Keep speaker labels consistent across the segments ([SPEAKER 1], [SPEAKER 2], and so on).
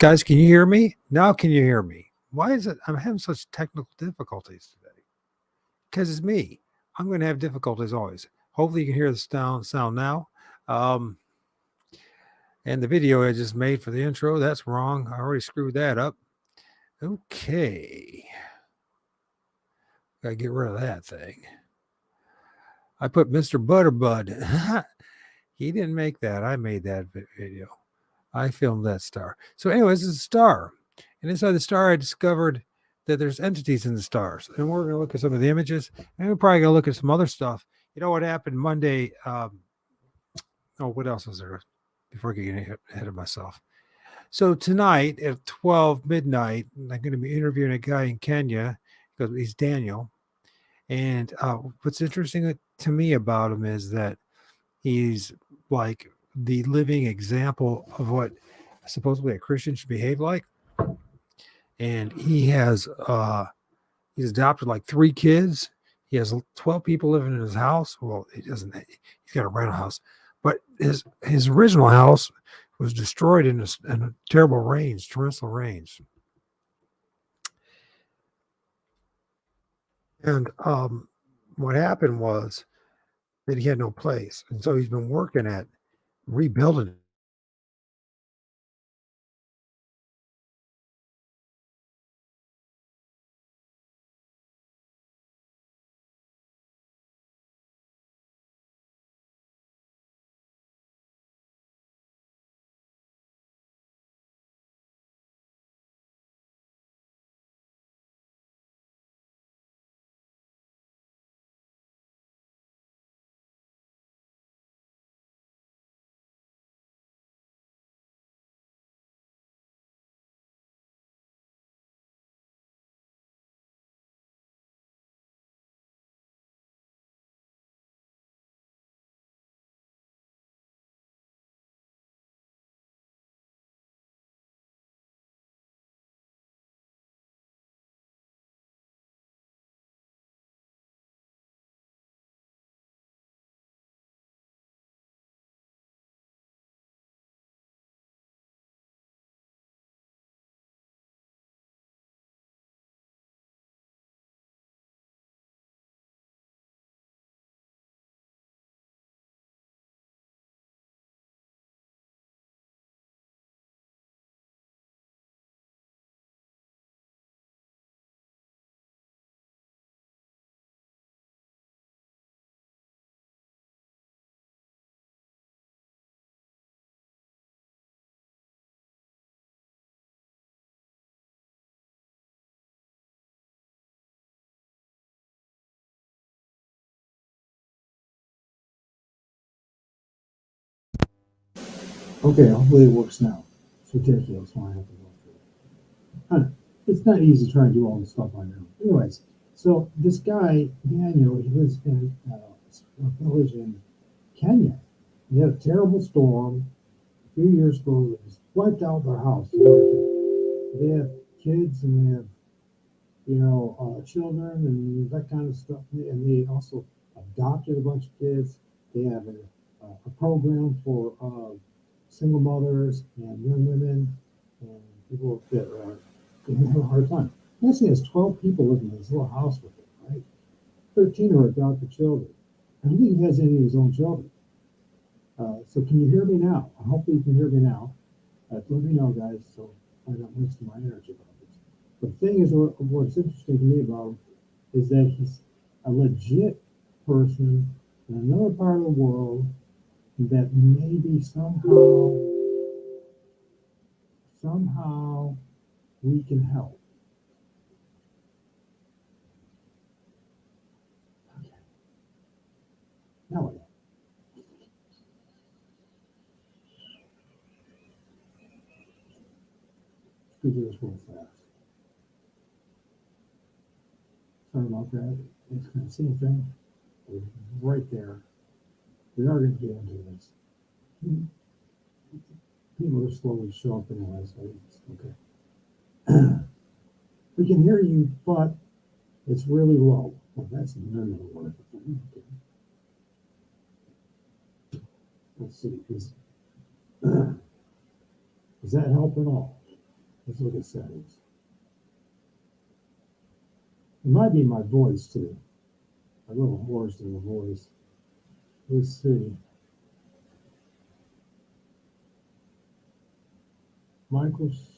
[SPEAKER 1] Guys, can you hear me? Now can you hear me? Why is it I'm having such technical difficulties today? Because it's me. I'm going to have difficulties always. Hopefully you can hear the sound now. Um, and the video I just made for the intro, that's wrong. I already screwed that up. Okay. Got to get rid of that thing. I put Mr. Butterbud. He didn't make that. I made that video. I filmed that star. So, anyways, it's a star. And inside the star, I discovered that there's entities in the stars. And we're going to look at some of the images. And we're probably going to look at some other stuff. You know what happened Monday? What else was there before I get ahead of myself? So tonight at 12 midnight, I'm going to be interviewing a guy in Kenya because he's Daniel. And what's interesting to me about him is that he's like the living example of what supposedly a Christian should behave like. And he's adopted like 3 kids. He has 12 people living in his house. Well, he doesn't. He's got a rental house, but his original house was destroyed in a terrible rains, torrential rains. And what happened was that he had no place, and so he's been working at rebuilding it.
[SPEAKER 2] Okay, hopefully it works now. It's ridiculous when I have to go through it. It's not easy trying to do all this stuff on your own. Anyways, so this guy, Daniel, he lives in a village in Kenya. He had a terrible storm a few years ago that just wiped out their house and everything. They have kids and they have, children and that kind of stuff. And they also adopted a bunch of kids. They have a program for single mothers and young women and people that are having a hard time. Nancy has 12 people living in this little house with him, right? 13 are adopted children. I don't think he has any of his own children. So can you hear me now? Hopefully you can hear me now. Let me know, guys, so I don't waste my energy about this. But the thing is, what's interesting to me about him is that he's a legit person in another part of the world that maybe somehow we can help. Okay. Now what? Let's do this real fast. Sorry about that. It's kind of same thing. Right there. We are going to get into this. People are slowly show up anyway, so it's okay. We can hear you, but it's really low. Well, that's none of the word. Okay. Let's see. Does that help at all? Let's look at settings. It might be my voice too. A little hoarse in the voice. Let's see. Michael's.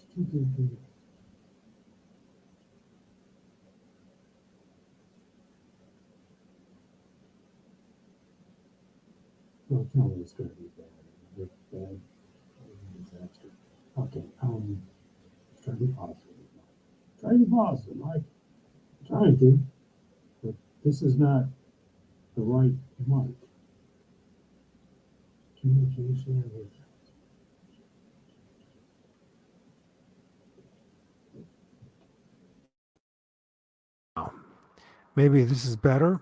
[SPEAKER 2] Don't tell me it's going to be bad. Bad. Disaster. Okay. Try to be positive. Try to be positive, Mike. I'm trying to, but this is not the right mic. Communication with.
[SPEAKER 1] Maybe this is better,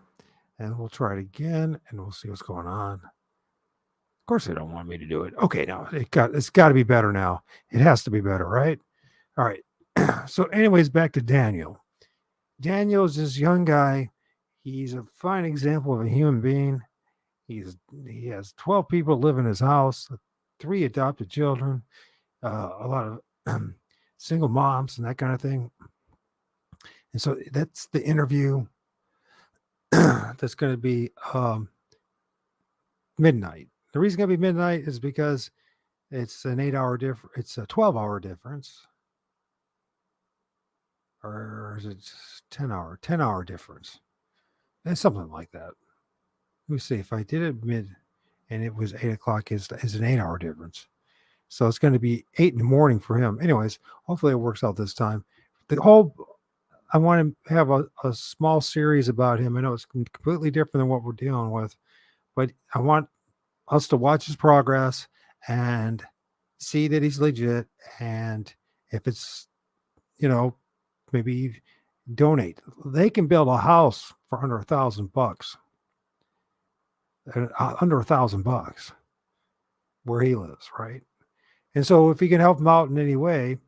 [SPEAKER 1] and we'll try it again, and we'll see what's going on. Of course, they don't want me to do it. Okay, now it's got to be better now. It has to be better, right? All right. So, anyways, back to Daniel. Daniel's this young guy. He's a fine example of a human being. He has 12 people live in his house, 3 adopted children, a lot of single moms and that kind of thing. And so that's the interview that's going to be midnight. The reason it's going to be midnight is because it's an 8-hour difference. It's a 12-hour difference. Or is it 10-hour difference? It's something like that. Let me see. If I did it mid and it was 8 o'clock, is an 8-hour difference. So it's going to be 8 in the morning for him. Anyways, hopefully it works out this time. I want to have a small series about him. I know it's completely different than what we're dealing with, but I want us to watch his progress and see that he's legit. And if it's, maybe donate. They can build a house for under $1,000, under $1,000 where he lives, right? And so if he can help him out in any way,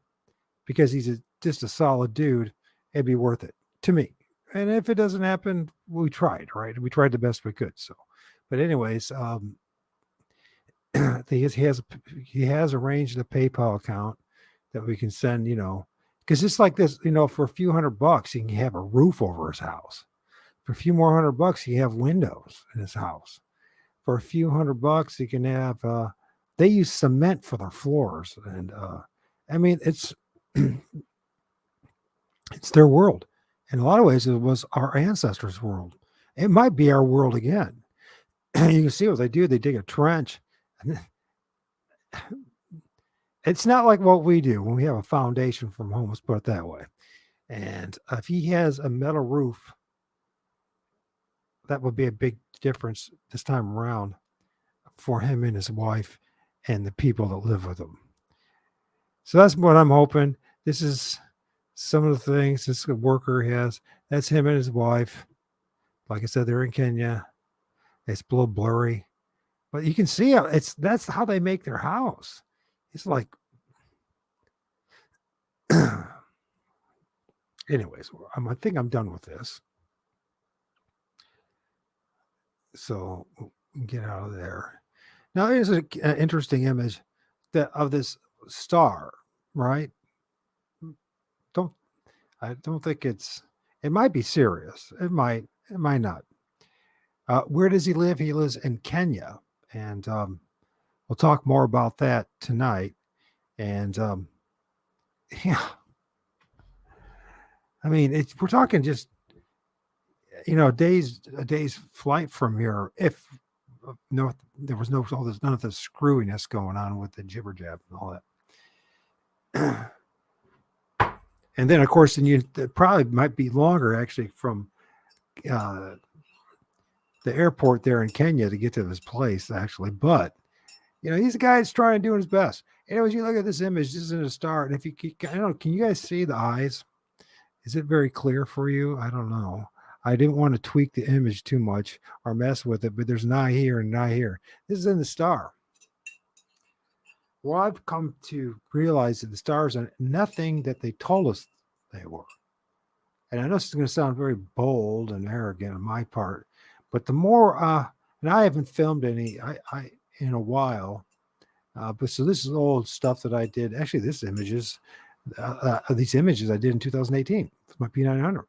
[SPEAKER 1] because he's just a solid dude, it'd be worth it to me. And if it doesn't happen, we tried, right? We tried the best we could. So, but anyways, he has arranged a PayPal account that we can send, because it's like this, for a few $100, he can have a roof over his house. For a few more $100, he can have windows in his house. For a few $100, he can have. They use cement for their floors, and I mean, it's it's their world. In a lot of ways, it was our ancestors' world. It might be our world again. You can see what they do. They dig a trench. It's not like what we do when we have a foundation from home. Let's put it that way. And if he has a metal roof, that would be a big difference this time around for him and his wife and the people that live with him. So that's what I'm hoping. This is some of the things this worker has. That's him and his wife. Like I said, they're in Kenya. It's a little blurry, but you can see that's how they make their house. It's like, anyways, I think I'm done with this. So get out of there. Now here's an interesting image of this star, right? I don't think it might be serious. It might not. Where does he live? He lives in Kenya, and we'll talk more about that tonight. And yeah, I mean, we're talking just a day's flight from here. If there was none of the screwiness going on with the jibber jab and all that. And then, of course, it probably might be longer actually from the airport there in Kenya to get to his place, actually. But he's a guy that's trying to do his best. Anyways, you look at this image. This isn't a star, and if I don't know, can you guys see the eyes? Is it very clear for you? I don't know. I didn't want to tweak the image too much or mess with it, but there's an eye here and an eye here. This is in the star. Well, I've come to realize that the stars are nothing that they told us they were. And I know this is going to sound very bold and arrogant on my part, but the more, and I haven't filmed any in a while, but so this is old stuff that I did. Actually, this image is these images I did in 2018 with my P900.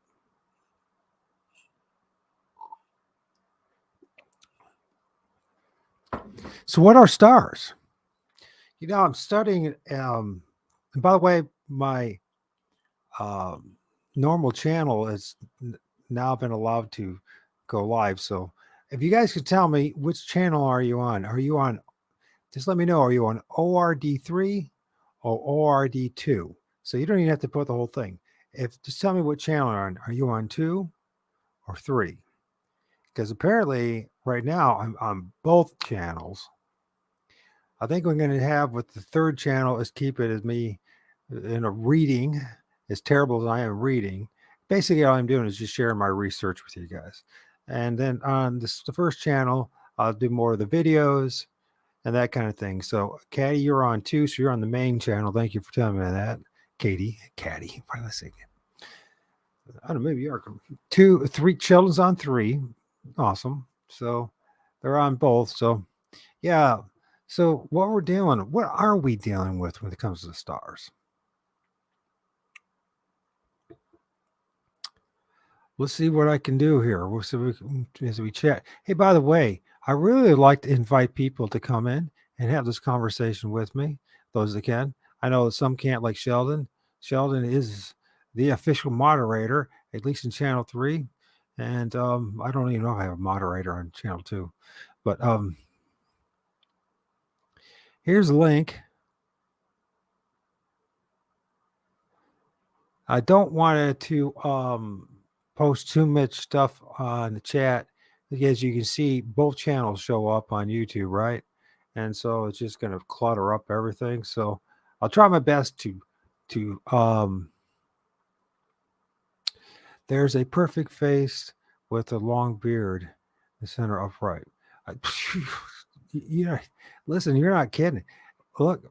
[SPEAKER 1] So what are stars? I'm studying. And by the way, my normal channel has now been allowed to go live. So if you guys could tell me which channel are you on? Are you on? Just let me know. Are you on ORD3 or ORD2? So you don't even have to put the whole thing. Just tell me what channel you're on. Are you on 2 or 3? Because apparently right now I'm on both channels. I think what I'm going to have with the third channel is keep it as me in a reading, as terrible as I am reading. Basically, all I'm doing is just sharing my research with you guys. And then on the first channel, I'll do more of the videos and that kind of thing. So, Caddy, you're on 2, so you're on the main channel. Thank you for telling me that. Caddy, why did I say that? I don't know, maybe you're 2, 3, Sheldon's on 3. Awesome. So they're on both. So, yeah. So what are we dealing with when it comes to the stars? Let's see what I can do here. We'll see as we chat. Hey, by the way, I really like to invite people to come in and have this conversation with me, those that can. I know that some can't, like Sheldon. Sheldon is the official moderator, at least in Channel 3. And I don't even know if I have a moderator on Channel 2. But here's a link. I don't want it to post too much stuff on the chat because you can see both channels show up on YouTube, right? And so it's just going to clutter up everything. So I'll try my best to there's a perfect face with a long beard, the center upright. Listen, you're not kidding. Look,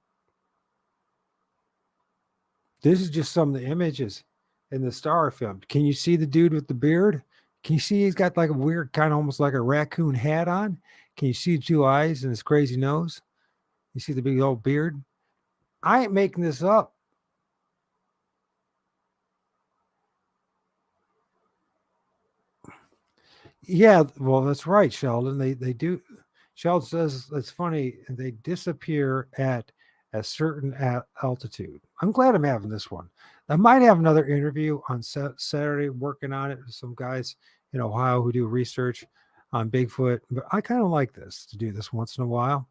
[SPEAKER 1] this is just some of the images in the star film. Can you see the dude with the beard? Can you see he's got like a weird kind of almost like a raccoon hat on? Can you see 2 eyes and his crazy nose? You see the big old beard? I ain't making this up. Yeah, well, that's right, Sheldon. They do. Sheldon says it's funny. They disappear at a certain altitude. I'm glad I'm having this one. I might have another interview on Saturday working on it with some guys in Ohio who do research on Bigfoot. But I kind of like this to do this once in a while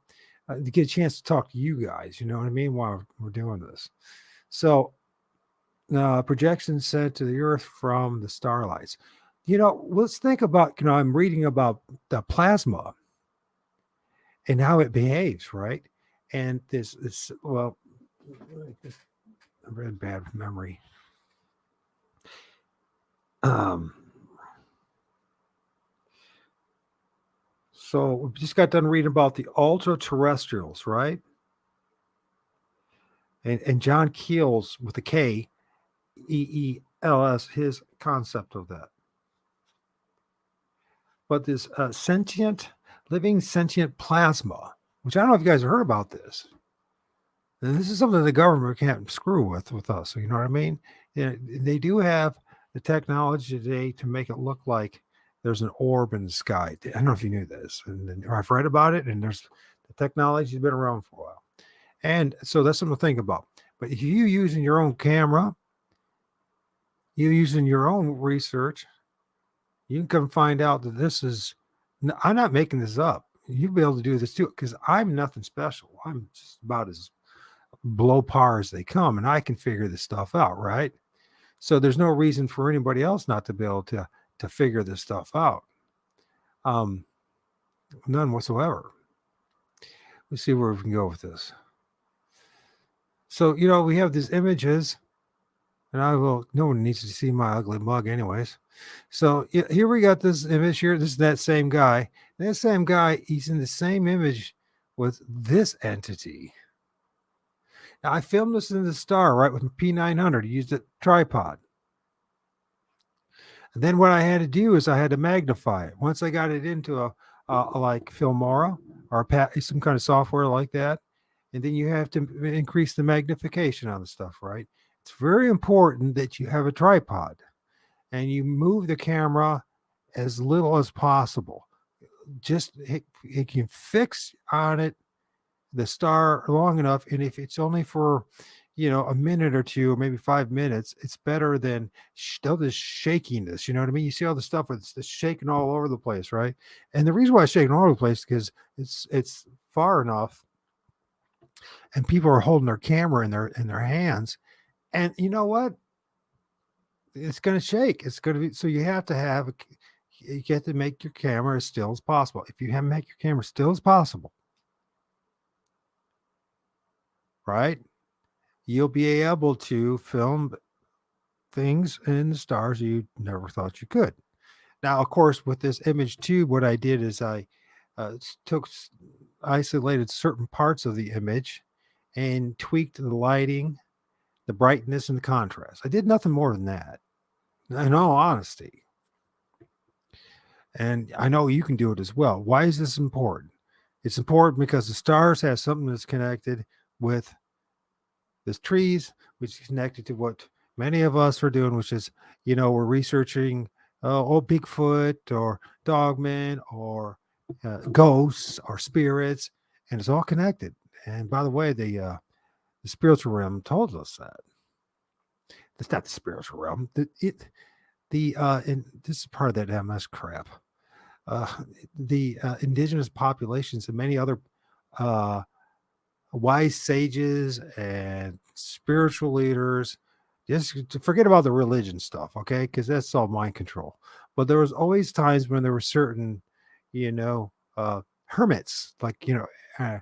[SPEAKER 1] to get a chance to talk to you guys. You know what I mean? While we're doing this. So projections sent to the Earth from the starlights. Let's think about, I'm reading about the plasma and how it behaves, right? And this well, I read bad memory. So we just got done reading about the ultra terrestrials, right? And John Keel's with the K, EELS, his concept of that. But this living sentient plasma, which I don't know if you guys have heard about this. And this is something the government can't screw with us. You know what I mean? They do have the technology today to make it look like there's an orb in the sky. I don't know if you knew this, and I've read about it, and there's the technology has been around for a while. And so that's something to think about. But if you using your own camera, you using your own research, you can come find out that this is, I'm not making this up. You'll be able to do this too, because I'm nothing special. I'm just about as below par as they come, and I can figure this stuff out, right? So there's no reason for anybody else not to be able to figure this stuff out. None whatsoever. Let's see where we can go with this. So, we have these images, and no one needs to see my ugly mug anyways. So here we got this image here. This is that same guy. That same guy, he's in the same image with this entity. Now, I filmed this in the star, right, with my P900. Used a tripod. And then what I had to do is I had to magnify it. Once I got it into a like Filmora or some kind of software like that, and then you have to increase the magnification on the stuff, right? It's very important that you have a tripod and you move the camera as little as possible. Just it can fix on it the star long enough, and if it's only for a minute or two or maybe 5 minutes, it's better than all this shakiness. You know what I mean? You see all the stuff with it's shaking all over the place, right? And the reason why it's shaking all over the place because it's far enough, and people are holding their camera in their hands, and you know what? It's going to shake. It's going to be so you have to have you get to make your camera as still as possible. If you have to make your camera still as possible, right? You'll be able to film things in the stars you never thought you could. Now, of course, with this image tube, what I did is I took isolated certain parts of the image and tweaked the lighting, the brightness, and the contrast. I did nothing more than that, in all honesty. And I know you can do it as well. Why is this important? It's important because the stars have something that's connected with the trees, which is connected to what many of us are doing, which is, we're researching Bigfoot or dogmen or ghosts or spirits, and it's all connected. And by the way, the spiritual realm told us that. It's not the spiritual realm. And this is part of that MS crap. The indigenous populations and many other wise sages and spiritual leaders, just forget about the religion stuff, okay? Because that's all mind control. But there was always times when there were certain, hermits, like I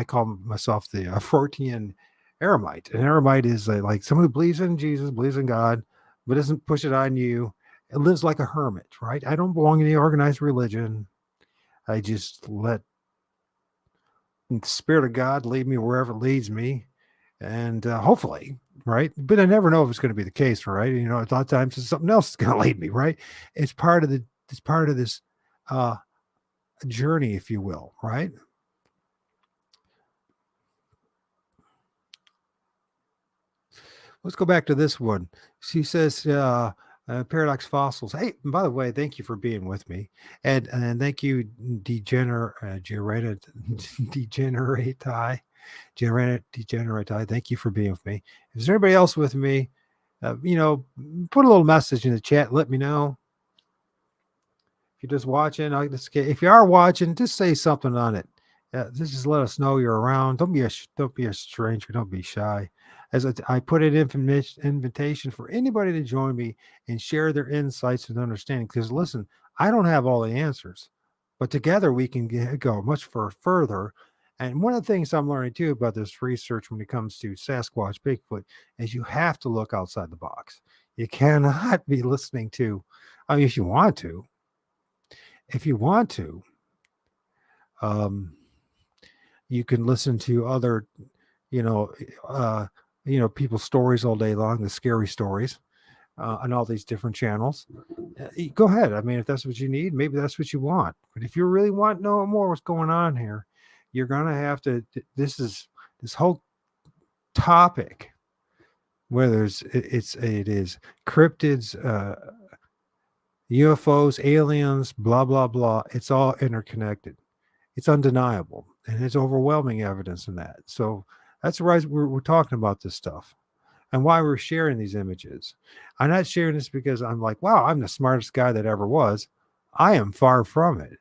[SPEAKER 1] call myself the Fortean eremite. An eremite is like someone who believes in Jesus, believes in God, but doesn't push it on you. It lives like a hermit, right? I don't belong in any organized religion. I just let the Spirit of God lead me wherever it leads me, and hopefully, right? But I never know if it's going to be the case, right? A lot of times it's something else that's going to lead me, right? It's part of this journey, if you will, right? Let's go back to this one. She says, Paradox Fossils. Hey, and by the way, thank you for being with me. And thank you, Degenerate Degenerate. Thank you for being with me. If there's anybody else with me, put a little message in the chat. Let me know. If you're just watching, if you are watching, just say something on it. Just let us know you're around. Don't be a stranger. Don't be shy. As I put an invitation for anybody to join me and share their insights and understanding. Because listen, I don't have all the answers, but together we can go much further. And one of the things I'm learning too about this research when it comes to Sasquatch, Bigfoot, is you have to look outside the box. You cannot be listening to, I mean, if you want to, you can listen to other, people's stories all day long, the scary stories, on all these different channels. Go ahead. I mean, if that's what you need, maybe that's what you want. But if you really want to know more what's going on here, you're gonna have to. This whole topic, whether it is cryptids, UFOs, aliens, blah blah blah. It's all interconnected. It's undeniable, and there's overwhelming evidence in that. So that's why we're talking about this stuff and why we're sharing these images. I'm not sharing this because I'm like, wow, I'm the smartest guy that ever was. I am far from it.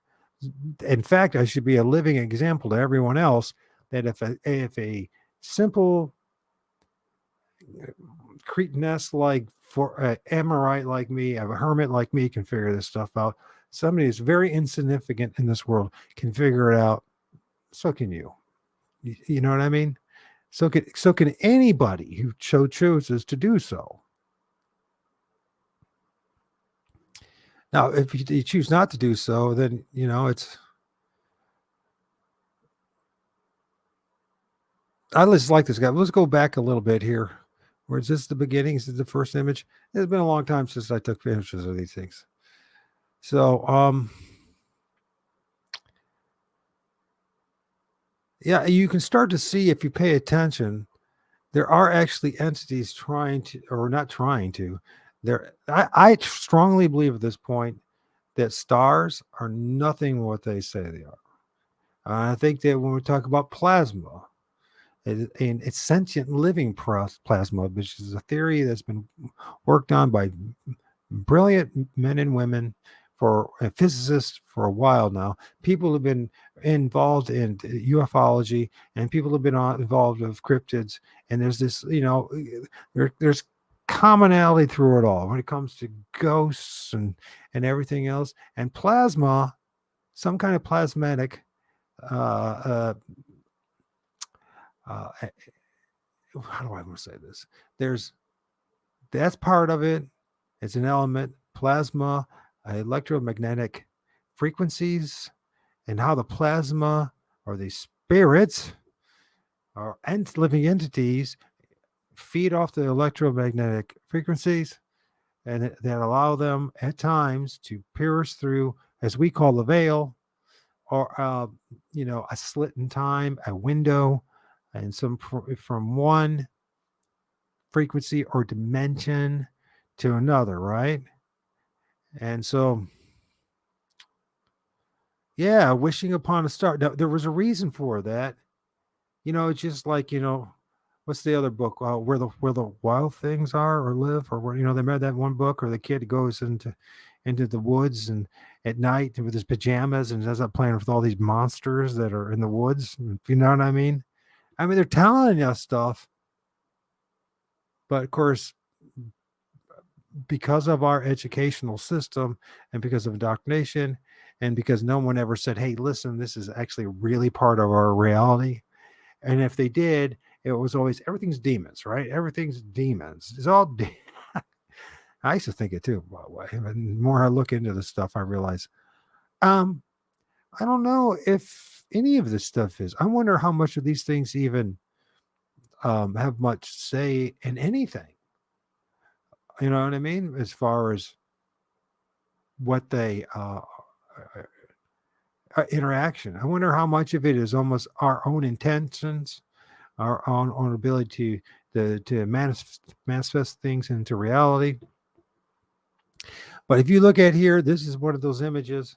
[SPEAKER 1] In fact, I should be a living example to everyone else that if a simple cretiness like for Amorite like me, a hermit like me can figure this stuff out. Somebody who's very insignificant in this world can figure it out. So can you. You know what I mean? So can anybody who chooses to do so. Now, if you choose not to do so, then it's. I just like this guy. Let's go back a little bit here. Where is this the beginning? Is this the first image? It's been a long time since I took images of these things. So, yeah, you can start to see if you pay attention there are actually entities trying to, or not trying to. I strongly believe at this point that stars are nothing what they say they are. I think that when we talk about plasma, and it's sentient living plasma, which is a theory that's been worked on by brilliant men and women for physicists for a while now. People have been involved in ufology, and people have been involved with cryptids. And there's this, there's commonality through it all when it comes to ghosts and everything else, and plasma, some kind of plasmatic. Uh, uh, uh, how do I want to say this? There's That's part of it. It's an element, plasma, electromagnetic frequencies, and how the plasma or the spirits or living entities feed off the electromagnetic frequencies, and that allow them at times to pierce through, as we call the veil, or a slit in time, a window, and from one frequency or dimension to another, right? And so, yeah, wishing upon a star. Now, there was a reason for that. It's just like, what's the other book? Where the wild things are or live, or where, they read that one book, or the kid goes into the woods and at night with his pajamas and ends up playing with all these monsters that are in the woods. You know what I mean? I mean, they're telling us stuff, but of course, because of our educational system and because of indoctrination, and because no one ever said, hey, listen, this is actually really part of our reality. And if they did, it was always everything's demons, right? Everything's demons. It's all I used to think it too, by the way. And the more I look into this stuff, I realize um I don't know if any of this stuff is. I wonder how much of these things even have much say in anything. You know what I mean? As far as what they interaction. I wonder how much of it is almost our own intentions, our own ability to manifest things into reality. But if you look at here, this is one of those images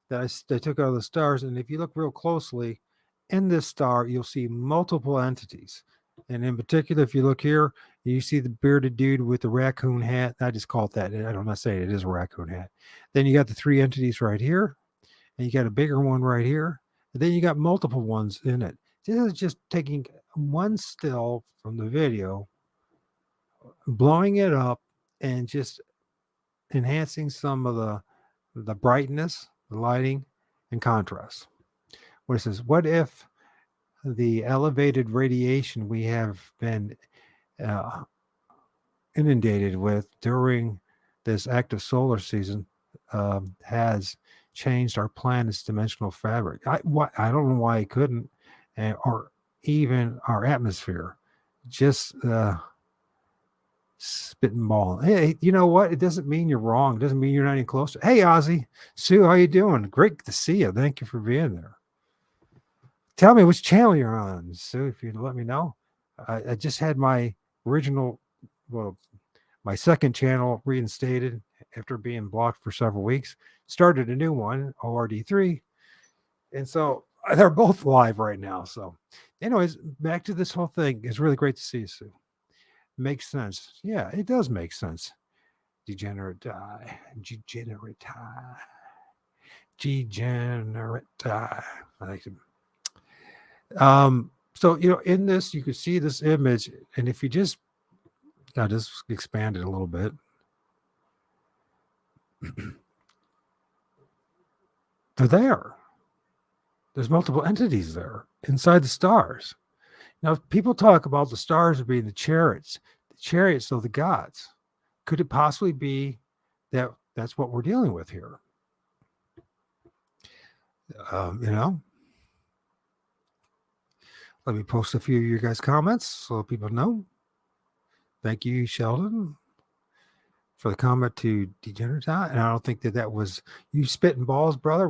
[SPEAKER 1] that I took out of the stars. And if you look real closely in this star, you'll see multiple entities. And in particular, if you look here, you see the bearded dude with the raccoon hat. I just call it that. I'm not saying it is a raccoon hat. Then you got the three entities right here, and you got a bigger one right here. And then you got multiple ones in it. This is just taking one still from the video, blowing it up, and just enhancing some of the brightness, the lighting, and contrast. What it says, what if the elevated radiation we have been uh, inundated with during this active solar season has changed our planet's dimensional fabric? I don't know why it couldn't, or even our atmosphere. Just spitting ball. Hey, you know what? It doesn't mean you're wrong. It doesn't mean you're not any closer. Hey, Ozzy, Sue, how you doing? Great to see you. Thank you for being there. Tell me which channel you're on, Sue, if you'd let me know. I just had my original, well, my second channel reinstated after being blocked for several weeks. Started a new one, ORD3. And so they're both live right now. So, anyways, back to this whole thing. It's really great to see you, Sue. Makes sense. Yeah, it does make sense. Degenerate die. Degenerate die. Degenerate die. I like to. So in this, you can see this image, and if you just expand it a little bit. They're there. There's multiple entities there inside the stars. Now, people talk about the stars being the chariots of the gods. Could it possibly be that that's what we're dealing with here? Let me post a few of your guys' comments so people know. Thank you, Sheldon, for the comment to Degenerate. And I don't think that was you spitting balls, brother.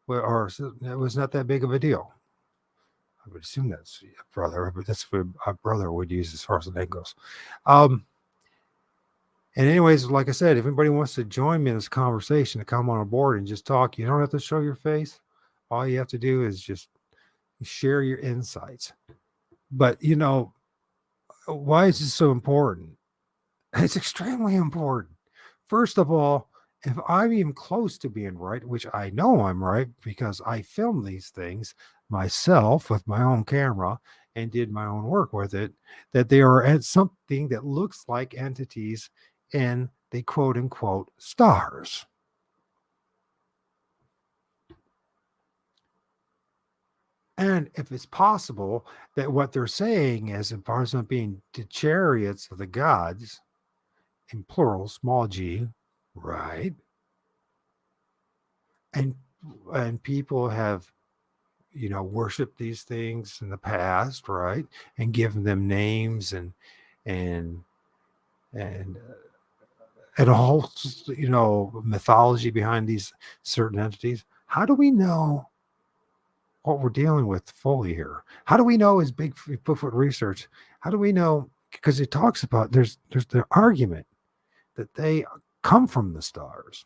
[SPEAKER 1] Or it was not that big of a deal. I would assume that's a brother, but that's what a brother would use as far as the name goes. And anyways, like I said, if anybody wants to join me in this conversation, to come on board and just talk, you don't have to show your face. All you have to do is just share your insights. But why is this so important? It's extremely important. First of all, if I'm even close to being right, which I know I'm right because I filmed these things myself with my own camera and did my own work with it, that they are at something that looks like entities in the quote unquote stars. And if it's possible that what they're saying is, in part of being the chariots of the gods, in plural, small g, right? And people have worshiped these things in the past, right? And given them names and and and a whole mythology behind these certain entities. How do we know what we're dealing with fully here? How do we know is Bigfoot research? How do we know? Because it talks about there's the argument that they come from the stars.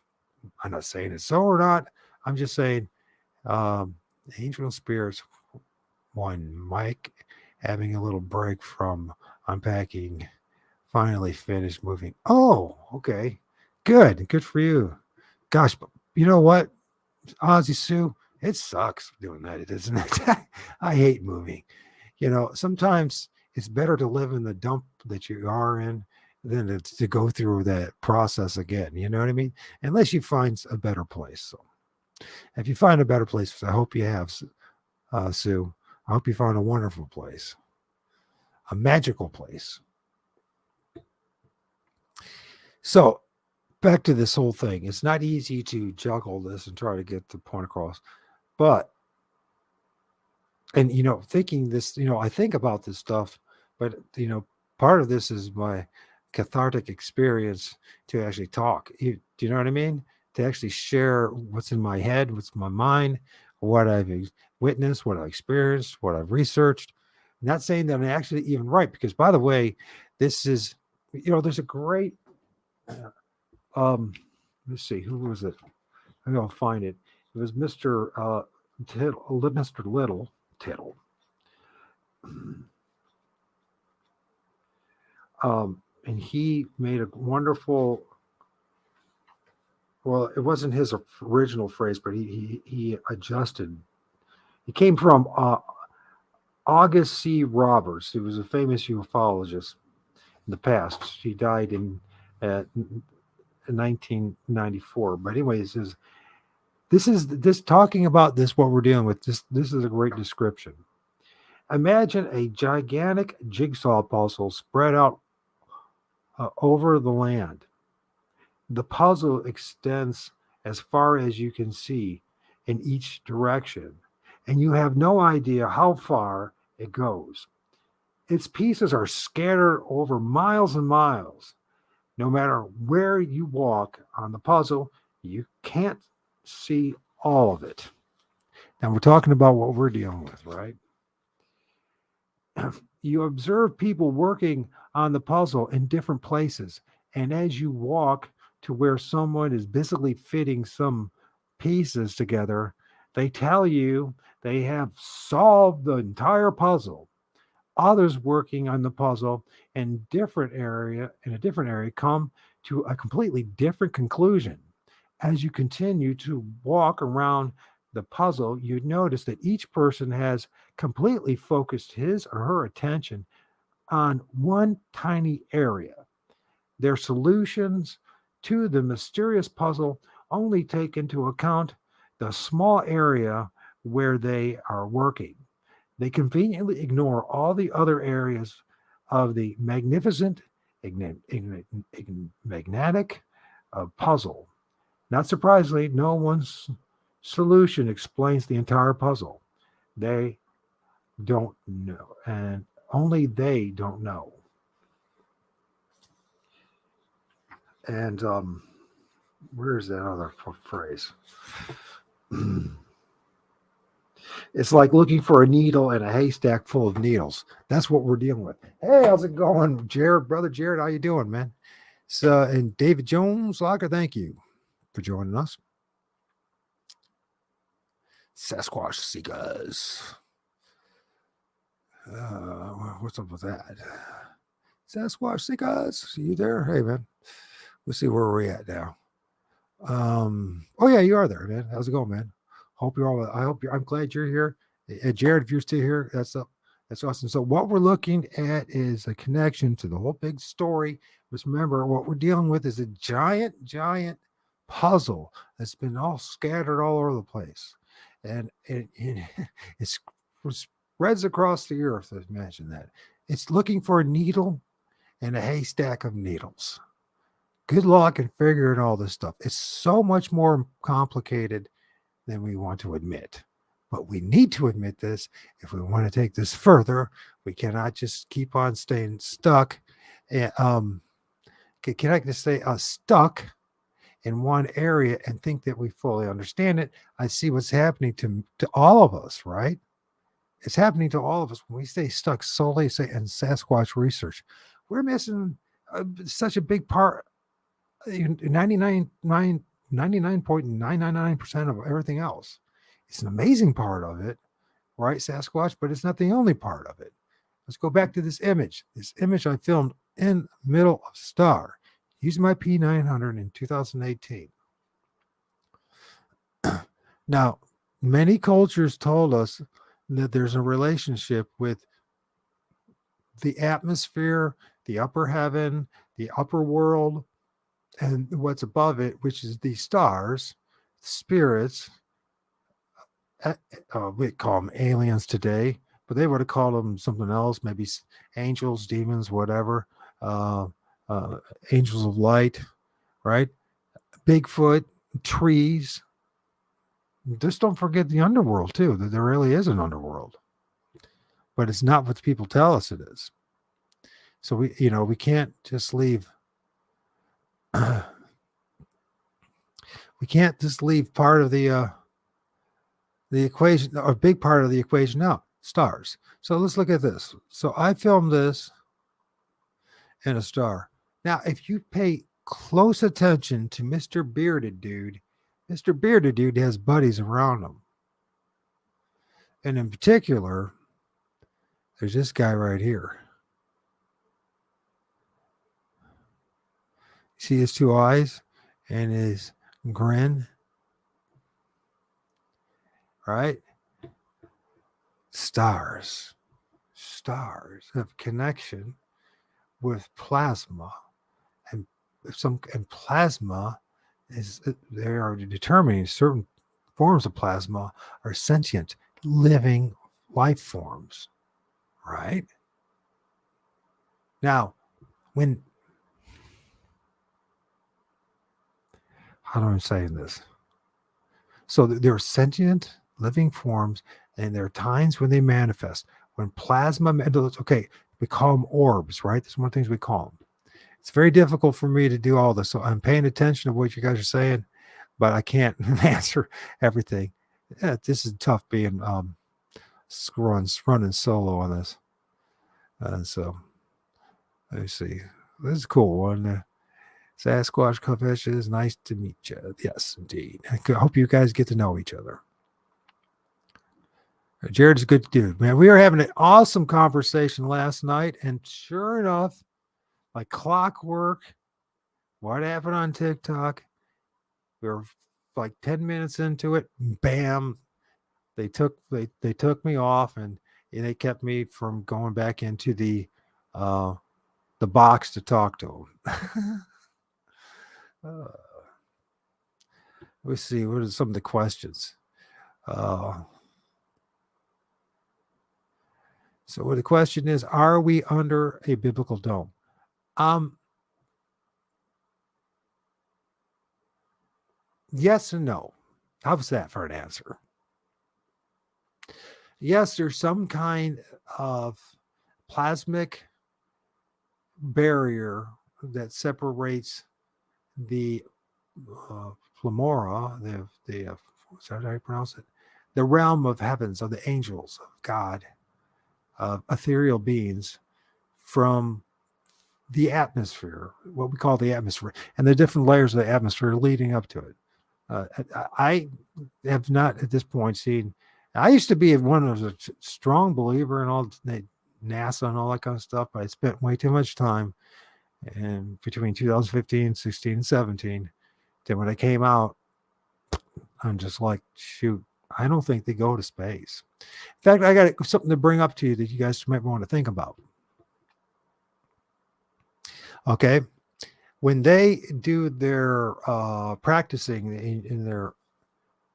[SPEAKER 1] I'm not saying it's so or not. I'm just saying angel spirits. One, Mike having a little break from unpacking, finally finished moving. Oh, okay. Good for you. Gosh, but you know what, Ozzy Sue, it sucks doing that, doesn't it? I hate moving. Sometimes it's better to live in the dump that you are in than to go through that process again. You know what I mean? Unless you find a better place. So if you find a better place, I hope you have, Sue. I hope you found a wonderful place, a magical place. So back to this whole thing. It's not easy to juggle this and try to get the point across. But, and, thinking this, I think about this stuff, but, part of this is my cathartic experience to actually talk. Do you know what I mean? To actually share what's in my head, what's in my mind, what I've witnessed, what I've experienced, what I've researched. I'm not saying that I'm actually even right, because by the way, this is, there's a great, let's see, who was it? I'm gonna find it. It was Mr. Mr. Little Tittle. And he made a wonderful. Well, it wasn't his original phrase, but he adjusted. He came from August C. Roberts, who was a famous ufologist in the past. He died in 1994. But anyways, this is talking about this, what we're dealing with. This is a great description. Imagine a gigantic jigsaw puzzle spread out over the land. The puzzle extends as far as you can see in each direction, and you have no idea how far it goes. Its pieces are scattered over miles and miles. No matter where you walk on the puzzle, you can't see all of it. Now we're talking about what we're dealing with, right? You observe people working on the puzzle in different places. And as you walk to where someone is busily fitting some pieces together, they tell you they have solved the entire puzzle. Others working on the puzzle in a different area come to a completely different conclusion. As you continue to walk around the puzzle, you notice that each person has completely focused his or her attention on one tiny area. Their solutions to the mysterious puzzle only take into account the small area where they are working. They conveniently ignore all the other areas of the magnificent, magnetic puzzle. Not surprisingly, no one's solution explains the entire puzzle. They don't know, and only they don't know. And where is that other phrase? It's like looking for a needle in a haystack full of needles. That's what we're dealing with. Hey, how's it going, Jared? Brother Jared, how you doing, man? So, and David Jones, Locker, thank you for joining us. Sasquatch Seekers. What's up with that? Sasquatch Seekers, you there? Hey, man. Let's see where we're at now. Oh yeah, you are there, man. How's it going, man? Hope you're all. I'm glad you're here. Jared, if you're still here, that's awesome. So what we're looking at is a connection to the whole big story. Just remember, what we're dealing with is a giant puzzle that's been all scattered all over the place, and it spreads across the earth. As mentioned that it's looking for a needle in a haystack of needles. Good luck in figuring all this stuff. It's so much more complicated than we want to admit. But we need to admit this if we want to take this further. We cannot just keep on staying stuck. And, can I just say stuck in one area and think that we fully understand it? I see what's happening to all of us, right? It's happening to all of us when we stay stuck solely, say, in Sasquatch research. We're missing such a big part. 99.999% of everything else. It's an amazing part of it, right, Sasquatch? But it's not the only part of it. Let's go back to this image. This image I filmed in the middle of star using my P900 in 2018. Now, many cultures told us that there's a relationship with the atmosphere, the upper heaven, the upper world, and what's above it, which is the stars, spirits. We call them aliens today, but they would have called them something else, maybe angels, demons, whatever. Angels of light, right? Bigfoot, trees. Just don't forget the underworld too. That there really is an underworld, but it's not what the people tell us it is. So we can't just leave. We can't just leave part of the equation, or a big part of the equation out. Stars. So let's look at this. So I filmed this in a star. Now, if you pay close attention to Mr. Bearded Dude has buddies around him. And in particular, there's this guy right here. See his two eyes and his grin? Right? Stars have connection with plasma, and plasma is, they are determining certain forms of plasma are sentient, living life forms, right? Now, how am I saying this? So they're sentient living forms, and there are times when they manifest. When plasma, okay, we call them orbs, right? That's one of the things we call them. It's very difficult for me to do all this, so I'm paying attention to what you guys are saying, but I can't answer everything. Yeah, this is tough being running solo on this. So let me see. This is a cool one. Sasquatch Confession is nice to meet you. Yes, indeed. I hope you guys get to know each other. Jared's a good dude, man. We were having an awesome conversation last night, and sure enough, like clockwork, what happened on TikTok? We were like 10 minutes into it. Bam! They took me off, and they kept me from going back into the box to talk to them. Let's see. What are some of the questions? So what the question is, are we under a biblical dome? Yes and no. How's that for an answer? Yes, there's some kind of plasmic barrier that separates the flora, is that how you pronounce it? the realm of heavens, of the angels, of God, of ethereal beings from the atmosphere, what we call the atmosphere, and the different layers of the atmosphere leading up to it. I have not at this point seen. I used to be one of a strong believer in all NASA and all that kind of stuff, but I spent way too much time and between 2015, 16, and 17. Then when I came out, I'm just like, shoot, I don't think they go to space. In fact, I got something to bring up to you that you guys might want to think about. Okay. When they do their practicing in their,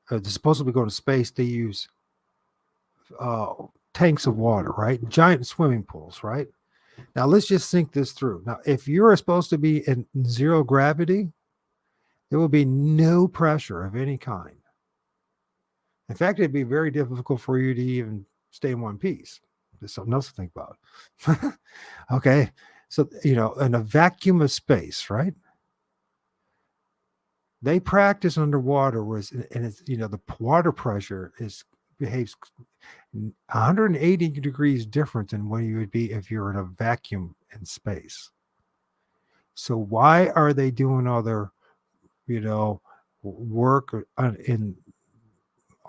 [SPEAKER 1] they're supposed to be going to space, they use tanks of water, right? Giant swimming pools, right? Now, let's just think this through. Now, if you're supposed to be in zero gravity, there will be no pressure of any kind. In fact, it'd be very difficult for you to even stay in one piece. There's something else to think about. Okay. So, in a vacuum of space, right? They practice underwater and it's, the water pressure behaves 180 degrees different than what you would be if you're in a vacuum in space. So why are they doing all their, work in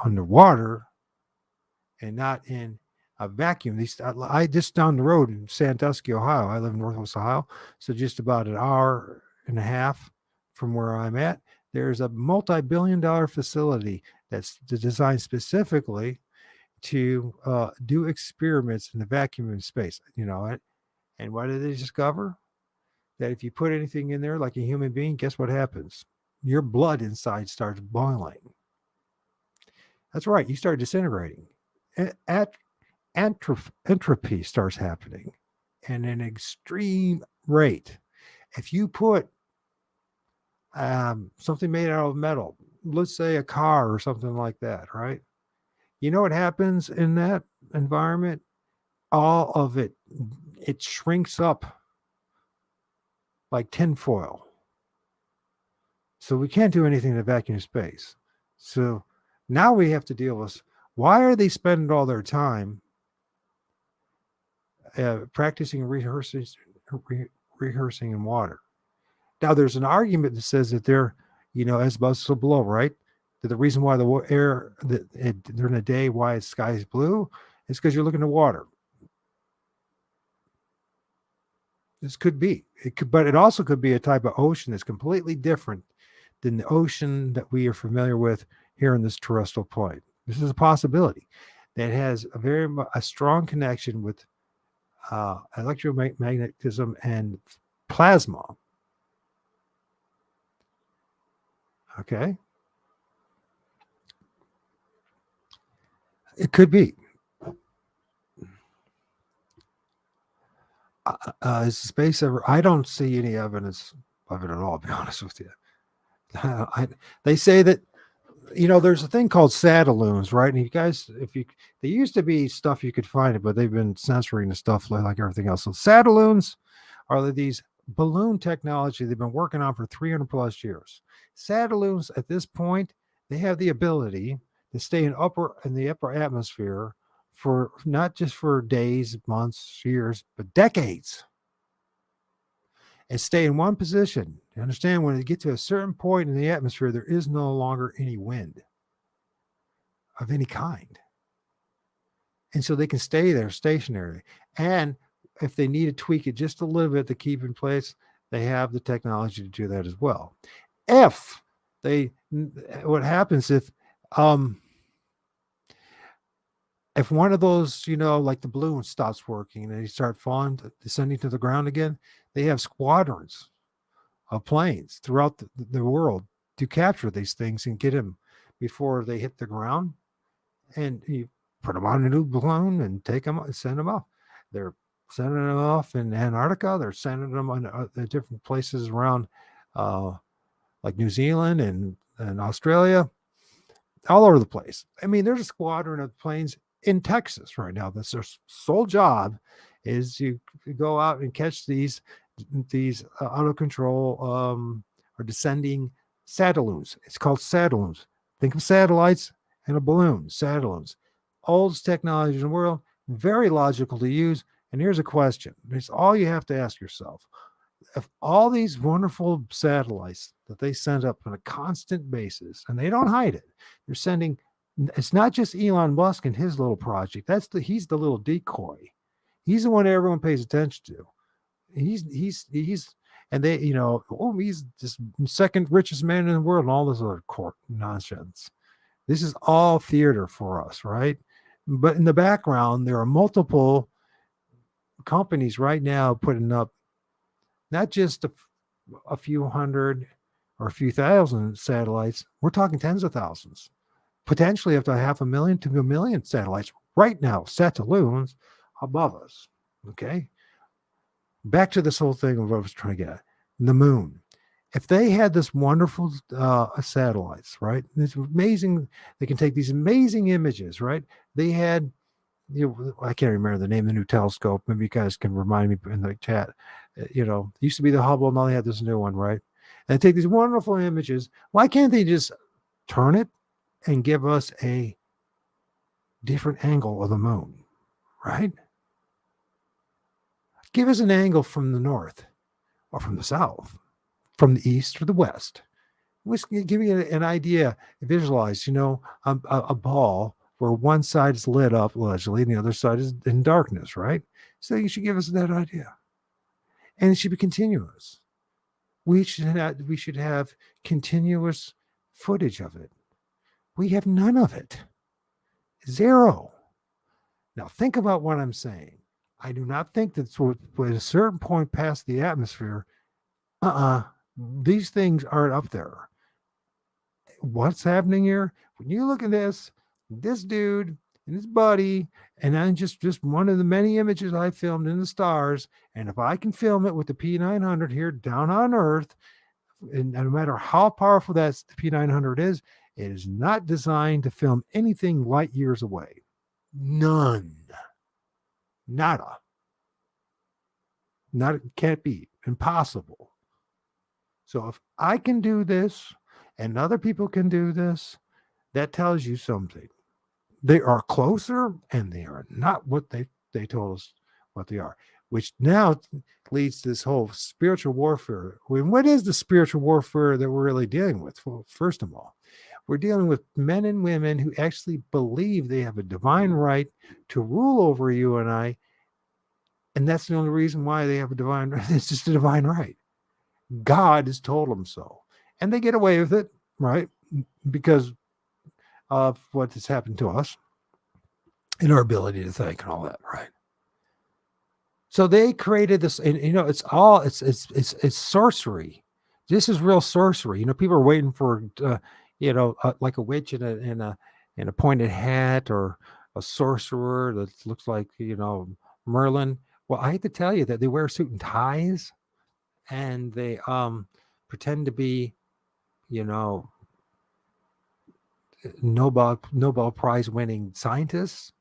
[SPEAKER 1] underwater and not in a vacuum? I just down the road in Sandusky, Ohio. I live in Northwest Ohio, so just about an hour and a half from where I'm at. There's a multi-billion-dollar facility that's designed specifically to do experiments in the vacuum in space. And what did they discover? That if you put anything in there like a human being, guess what happens? Your blood inside starts boiling. That's right. You start disintegrating. Entropy starts happening at an extreme rate. If you put something made out of metal, let's say a car or something like that, right? You know what happens in that environment? All of it shrinks up like tinfoil. So we can't do anything in a vacuum space. So now we have to deal with, why are they spending all their time practicing rehearsing in water? Now there's an argument that says that they're, as above so below, right? That the reason why the air during the day, why the sky is blue, is because you're looking at water. This could be. But it also could be a type of ocean that's completely different than the ocean that we are familiar with here in this terrestrial plane. This is a possibility that has a strong connection with electromagnetism and plasma. Okay. It could be. Is space ever? I don't see any evidence of it at all, to be honest with you. They say that, there's a thing called satelloons, right? And you guys, they used to be stuff you could find it, but they've been censoring the stuff like everything else. So satelloons are these balloon technology they've been working on for 300 plus years. Satelloons at this point, they have the ability to stay in the upper atmosphere for not just for days, months, years, but decades, and stay in one position. You understand, when they get to a certain point in the atmosphere, there is no longer any wind of any kind. And so they can stay there stationary. And if they need to tweak it just a little bit to keep in place, they have the technology to do that as well. What happens if one of those, like the balloon stops working and they start descending to the ground again, they have squadrons of planes throughout the world to capture these things and get them before they hit the ground. And you put them on a new balloon and send them off. They're sending them off in Antarctica. They're sending them on different places around, like New Zealand and Australia, all over the place. I mean, there's a squadron of planes in Texas right now. That's their sole job, is you go out and catch these out of control or descending satelloons. It's called satelloons. Think of satellites and a balloon, satellites, oldest technology in the world, very logical to use. And here's a question. It's all you have to ask yourself. If all these wonderful satellites that they send up on a constant basis, and they don't hide it, they're sending, it's not just Elon Musk and his little project. He's the little decoy. He's the one everyone pays attention to. He's and they, he's this second richest man in the world and all this other court nonsense. This is all theater for us, right? But in the background, there are multiple companies right now putting up not just a few hundred or a few thousand satellites. We're talking tens of thousands, potentially up to 500,000 to 1 million satellites right now set to loons above us. Okay. Back to this whole thing of what I was trying to get at. The moon. If they had this wonderful satellites, right? It's amazing. They can take these amazing images, right? They had, I can't remember the name of the new telescope. Maybe you guys can remind me in the chat. It used to be the Hubble, and now they have this new one, right? And they take these wonderful images. Why can't they just turn it and give us a different angle of the moon, right? Give us an angle from the north or from the south, from the east or the west. Give me an idea, visualize, a ball where one side is lit up allegedly and the other side is in darkness, right? So you should give us that idea. And it should be continuous. We should have continuous footage of it. We have none of it. Zero. Now think about what I'm saying. I do not think that at a certain point past the atmosphere, these things aren't up there. What's happening here? When you look at this dude and his buddy, and then just one of the many images I filmed in the stars, and if I can film it with the P900 here down on Earth, and no matter how powerful the P900 is, it is not designed to film anything light years away. None. Nada. Can't be. Impossible. So if I can do this and other people can do this, that tells you something. They are closer and they are not what they told us what they are, which now leads to this whole spiritual warfare. What is the spiritual warfare that we're really dealing with? Well, first of all, we're dealing with men and women who actually believe they have a divine right to rule over you and I. And that's the only reason why they have a divine right. It's just a divine right. God has told them so. And they get away with it, right? Because of what has happened to us and our ability to think and all that, right? So they created this, and it's sorcery. This is real sorcery. People are waiting for like a witch in a pointed hat or a sorcerer that looks like Merlin. Well, I hate to tell you that they wear suit and ties and they pretend to be Nobel Prize winning scientists,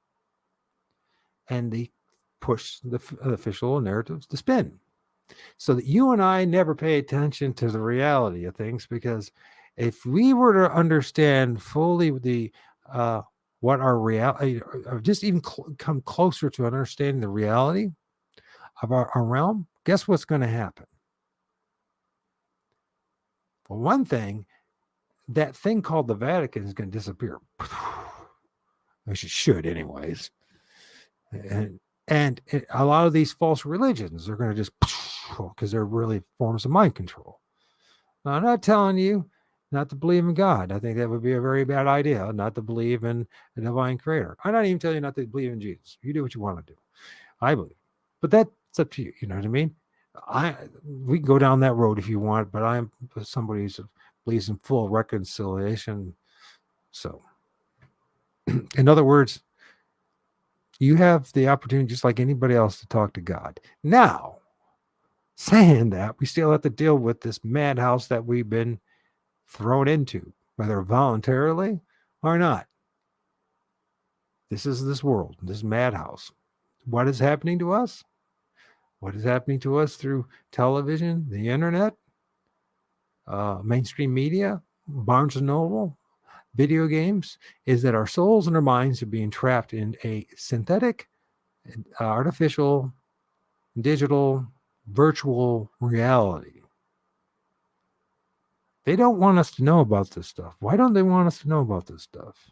[SPEAKER 1] and they push the official narratives to spin so that you and I never pay attention to the reality of things. Because if we were to understand fully the what our reality, or just even come closer to understanding the reality of our realm, guess what's going to happen? For one thing, that thing called the Vatican is going to disappear. Which it should anyways. And a lot of these false religions are going to just, because they're really forms of mind control. Now, I'm not telling you not to believe in God. I think that would be a very bad idea, not to believe in a divine creator. I'm not even telling you not to believe in Jesus. You do what you want to do. I believe. But that's up to you. You know what I mean? We can go down that road if you want, but I'm somebody who believes in full reconciliation. So, in other words, you have the opportunity, just like anybody else, to talk to God. Now, saying that, we still have to deal with this madhouse that we've been thrown into, whether voluntarily or not. This is this world, this madhouse. What is happening to us? What is happening to us through television, the internet, mainstream media, Barnes and Noble? video games is that our souls and our minds are being trapped in a synthetic, artificial, digital, virtual reality. They don't want us to know about this stuff. Why don't they want us to know about this stuff?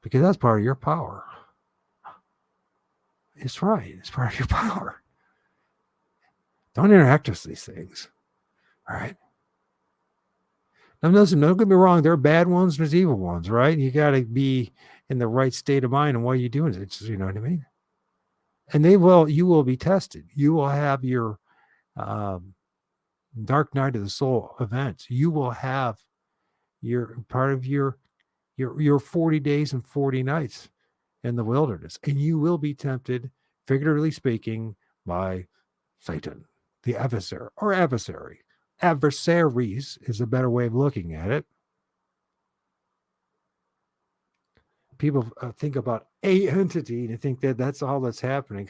[SPEAKER 1] Because that's part of your power. It's right. It's part of your power. Don't interact with these things. All right. Now, listen, don't get me wrong. There are bad ones and there's evil ones, right? You got to be in the right state of mind and what you're doing. It's, you know what I mean? And you will be tested. You will have your dark night of the soul events. You will have your part of your 40 days and 40 nights in the wilderness. And you will be tempted, figuratively speaking, by Satan, the adversary or adversary. Adversaries is a better way of looking at it. People think about a entity and think that that's all that's happening.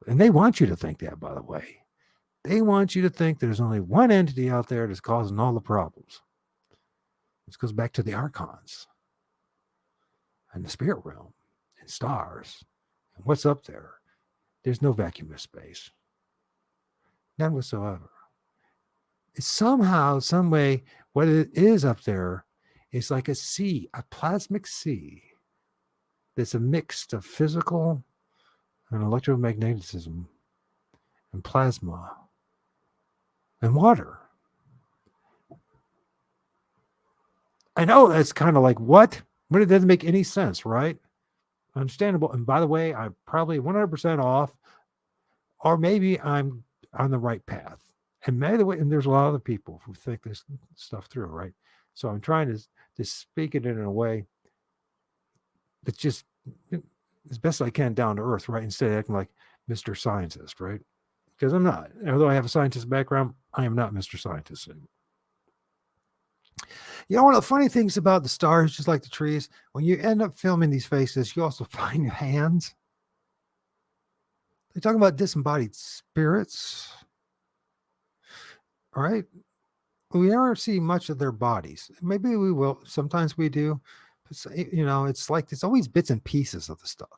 [SPEAKER 1] And they want you to think that, by the way. They want you to think there's only one entity out there that's causing all the problems. This goes back to the Archons and the spirit realm and stars and what's up there. There's no vacuum of space. None whatsoever. It's somehow, some way, what it is up there is like a sea, a plasmic sea that's a mix of physical and electromagnetism and plasma and water. I know that's kind of like, what? But it doesn't make any sense, right? Understandable. And by the way, I'm probably 100% off, or maybe I'm on the right path. And by the way, and there's a lot of other people who think this stuff through, right? So I'm trying to speak it in a way that's just as best I can down to earth, right? Instead of acting like Mr. Scientist, right? Because I'm not. Although I have a scientist background, I am not Mr. Scientist. You know, one of the funny things about the stars, just like the trees, when you end up filming these faces, you also find hands. They talk about disembodied spirits. All right. We never see much of their bodies. Maybe we will. Sometimes we do. But, you know, it's like there's always bits and pieces of the stuff.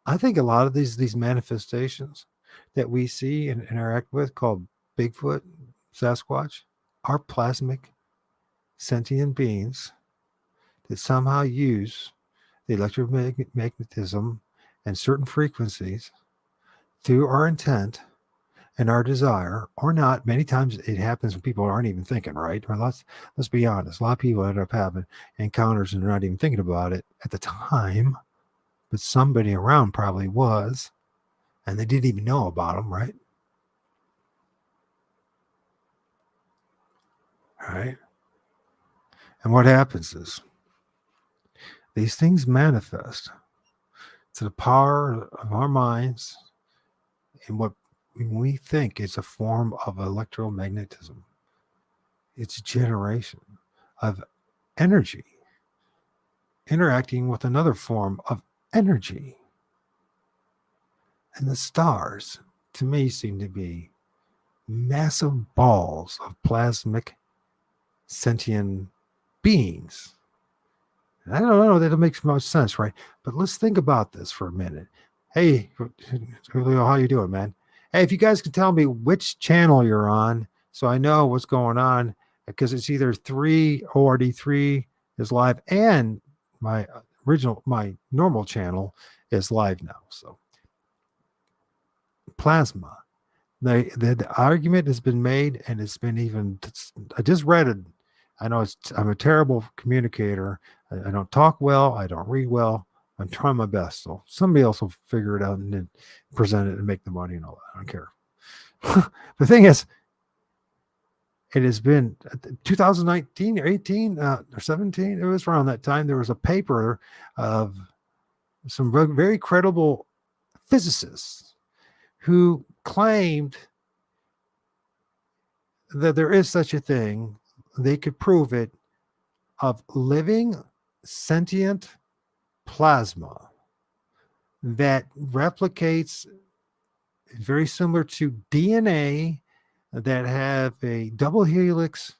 [SPEAKER 1] I think a lot of these manifestations that we see and interact with, called Bigfoot, Sasquatch, are plasmic sentient beings that somehow use the electromagnetism and certain frequencies through our intent and our desire, or not. Many times it happens when people aren't even thinking, right? Or let's be honest. A lot of people end up having encounters and they're not even thinking about it at the time, but somebody around probably was, and they didn't even know about them, right? All right. And what happens is these things manifest to the power of our minds in what we think is a form of electromagnetism. It's a generation of energy interacting with another form of energy. And the stars, to me, seem to be massive balls of plasmic sentient beings. And I don't know that it makes much sense, right? But let's think about this for a minute. Hey, Julio, how you doing, man? Hey, if you guys can tell me which channel you're on so I know what's going on, because it's either ORD3 is live and my normal channel is live now. So plasma. The argument has been made, and it's been even, I just read it. I know I'm a terrible communicator. I don't talk well. I don't read well. I'm trying my best. So somebody else will figure it out and then present it and make the money and all that. I don't care. The thing is, it has been 2019 or 18 or 17. It was around that time. There was a paper of some very credible physicists who claimed that there is such a thing. They could prove it, of living sentient plasma that replicates very similar to DNA that have a double helix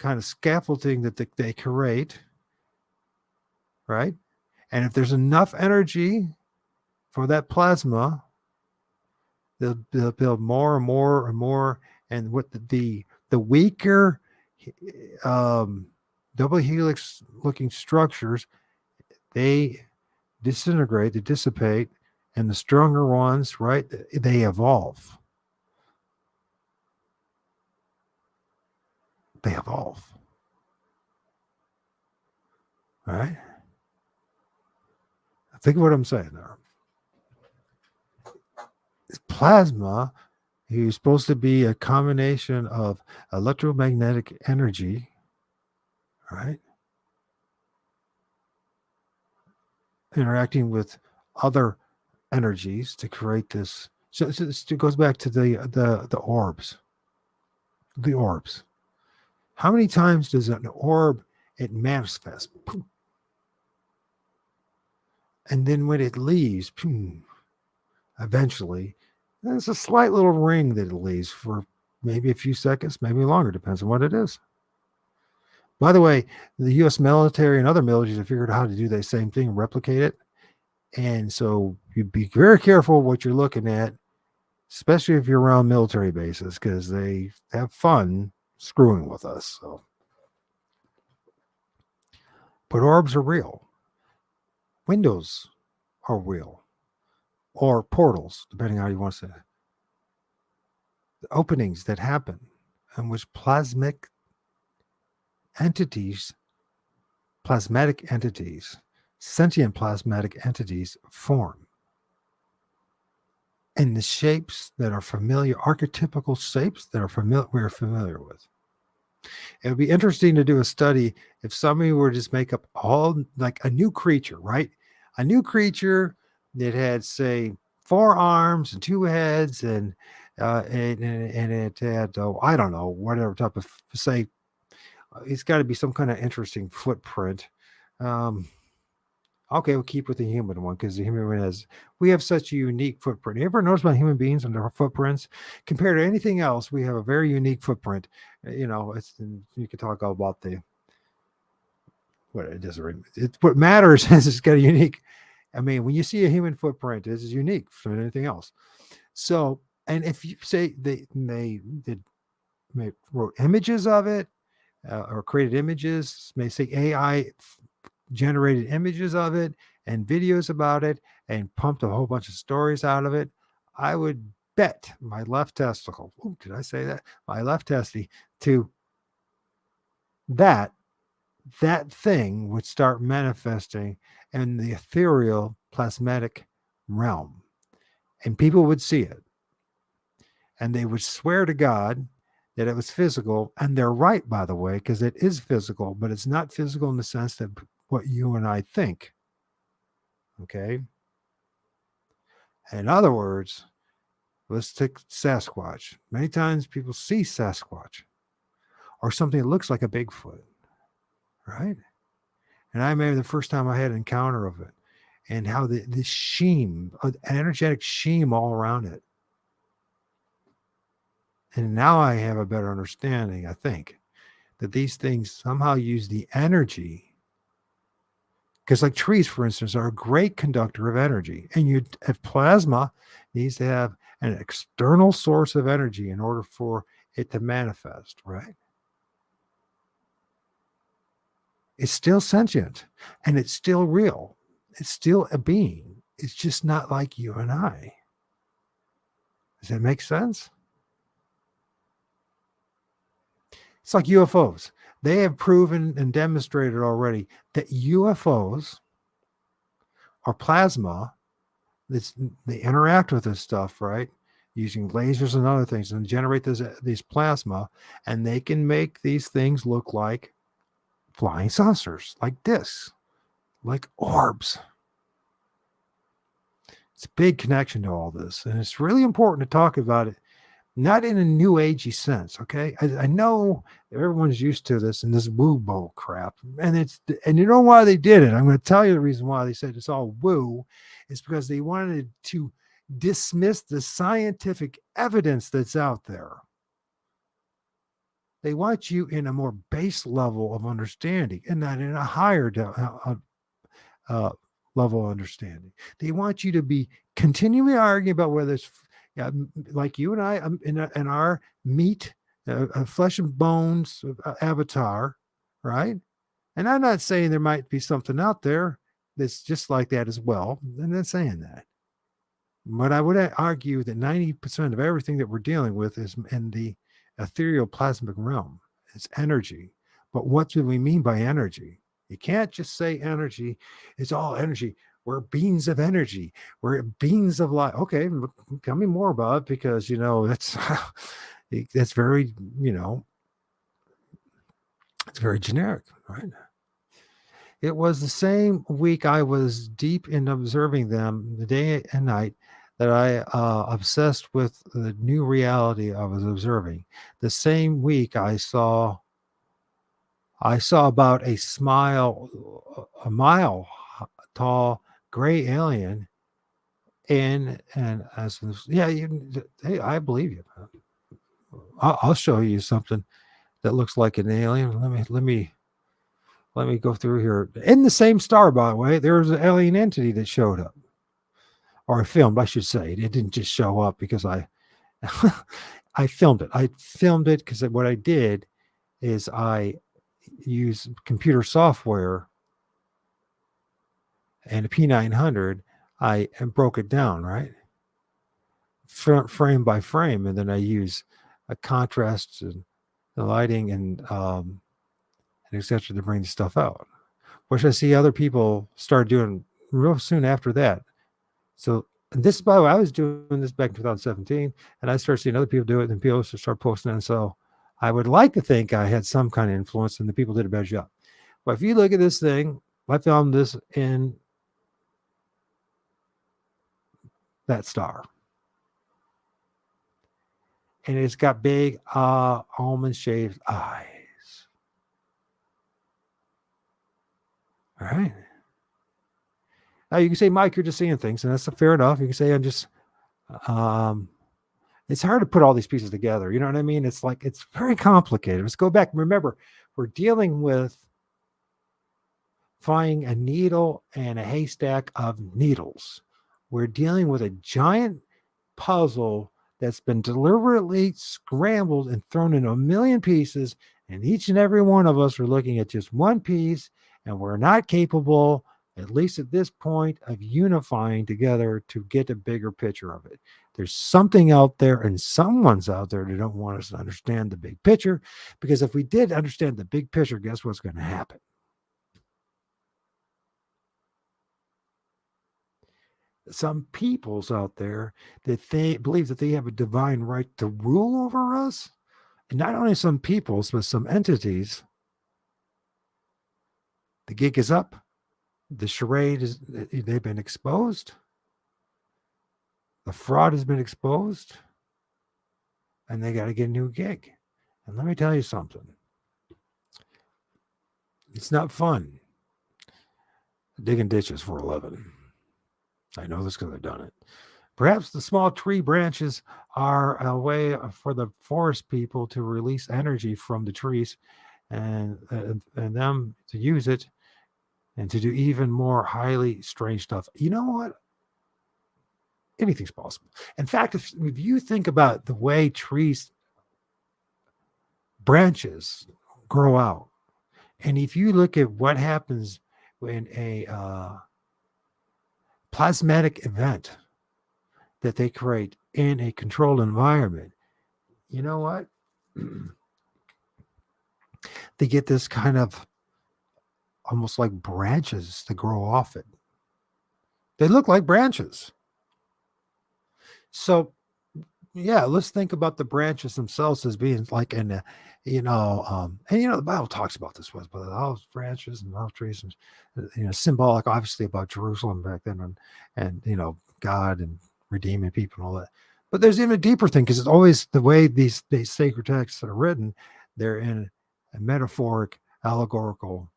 [SPEAKER 1] kind of scaffolding that they create, right? And if there's enough energy for that plasma, they'll build more and more and more. And what the weaker double helix looking structures, they disintegrate, they dissipate, and the stronger ones, right, they evolve. They evolve. All right? Think of what I'm saying there. Plasma is supposed to be a combination of electromagnetic energy, right, interacting with other energies to create this. So it goes back to the orbs. The orbs. How many times does an orb it manifests? And then when it leaves, eventually, there's a slight little ring that it leaves for maybe a few seconds, maybe longer, depends on what it is. By the way, the U.S. military and other militaries have figured out how to do the same thing, replicate it. And so you be very careful what you're looking at, especially if you're around military bases, because they have fun screwing with us. So, but orbs are real. Windows are real, or portals, depending on how you want to say it. The openings that happen in which plasmatic entities, sentient plasmatic entities form. And the shapes that are familiar, archetypical shapes that are we're familiar with. It would be interesting to do a study if somebody were to just make up all like a new creature, right? A new creature that had, say, 4 arms and 2 heads, and it had I don't know, whatever type of, say, it's got to be some kind of interesting footprint. Okay, we'll keep with the human one because the human one we have such a unique footprint. You ever notice about human beings and their footprints? Compared to anything else, we have a very unique footprint. You know, you can talk all about what matters is it's got a unique. I mean, when you see a human footprint, this is unique from anything else. So, and if you say they wrote images of it or created images, may say AI generated images of it and videos about it and pumped a whole bunch of stories out of it, I would bet my left testicle, did I say that? My left testy to that thing would start manifesting in the ethereal plasmatic realm. And people would see it. And they would swear to God that it was physical. And they're right, by the way, because it is physical, but it's not physical in the sense that what you and I think. Okay? In other words, let's take Sasquatch. Many times people see Sasquatch or something that looks like a Bigfoot, right? And I remember the first time I had an encounter of it and how the sheen, an energetic sheen all around it. And now I have a better understanding, I think, that these things somehow use the energy. Because like trees, for instance, are a great conductor of energy. And you have plasma needs to have an external source of energy in order for it to manifest, right? It's still sentient and it's still real. It's still a being. It's just not like you and I. Does that make sense? It's like UFOs. They have proven and demonstrated already that UFOs are plasma. They interact with this stuff, right? Using lasers and other things and generate these plasma, and they can make these things look like flying saucers, like discs, like orbs. It's a big connection to all this, and it's really important to talk about it, not in a new agey sense, okay? I know everyone's used to this and this woo bull crap, and you know why they did it. I'm going to tell you the reason why they said it's all woo. Is because they wanted to dismiss the scientific evidence that's out there. They want you in a more base level of understanding and not in a higher uh, level of understanding. They want you to be continually arguing about whether it's like you and I in our meat, flesh and bones avatar, right? And I'm not saying there might be something out there that's just like that as well. I'm not saying that. But I would argue that 90% of everything that we're dealing with is in the ethereal plasmic realm. It's energy. But what do we mean by energy? You can't just say energy. It's all energy. We're beings of energy. We're beings of light. Okay, tell me more about it because that's that's very it's very generic, right? It was the same week I was deep in observing them, the day and night, that I obsessed with the new reality I was observing. The same week I saw about a mile tall gray alien and as yeah, hey, I believe you. I'll show you something that looks like an alien. Let me go through here. In the same star, by the way, there was an alien entity that showed up, or I filmed, I should say. It didn't just show up because I I filmed it. I filmed it because what I did is I used computer software and a P900. I broke it down, right? Frame by frame, and then I use a contrast and the lighting and etc. to bring the stuff out, which I see other people start doing real soon after that. So this, by the way, I was doing this back in 2017, and I started seeing other people do it, and people start posting it. And so I would like to think I had some kind of influence, and the people did a better job. But if you look at this thing, I filmed this in that star, and it's got big almond-shaped eyes. All right. Now you can say, Mike, you're just seeing things, and that's fair enough. You can say, I'm just it's hard to put all these pieces together. You know what I mean? It's like it's very complicated. Let's go back. Remember, we're dealing with finding a needle and a haystack of needles. We're dealing with a giant puzzle that's been deliberately scrambled and thrown into a million pieces, and each and every one of us are looking at just one piece, and we're not capable, at least at this point, of unifying together to get a bigger picture of it. There's something out there and someone's out there that don't want us to understand the big picture, because if we did understand the big picture, guess what's going to happen? Some peoples out there that they believe that they have a divine right to rule over us. And not only some peoples, but some entities. The gig is up. The charade is, they've been exposed. The fraud has been exposed. And they got to get a new gig. And let me tell you something. It's not fun digging ditches for a living. I know this because I've done it. Perhaps the small tree branches are a way for the forest people to release energy from the trees and them to use it and to do even more highly strange stuff. You know what? Anything's possible. In fact, if you think about the way trees branches grow out, and if you look at what happens when a plasmatic event that they create in a controlled environment, you know what? They get this kind of almost like branches to grow off it. They look like branches. So, yeah, let's think about the branches themselves as being like in a, and the Bible talks about this with but olive branches and olive trees and symbolic, obviously, about Jerusalem back then and God and redeeming people and all that. But there's even a deeper thing because it's always the way these sacred texts are written. They're in a metaphoric, allegorical.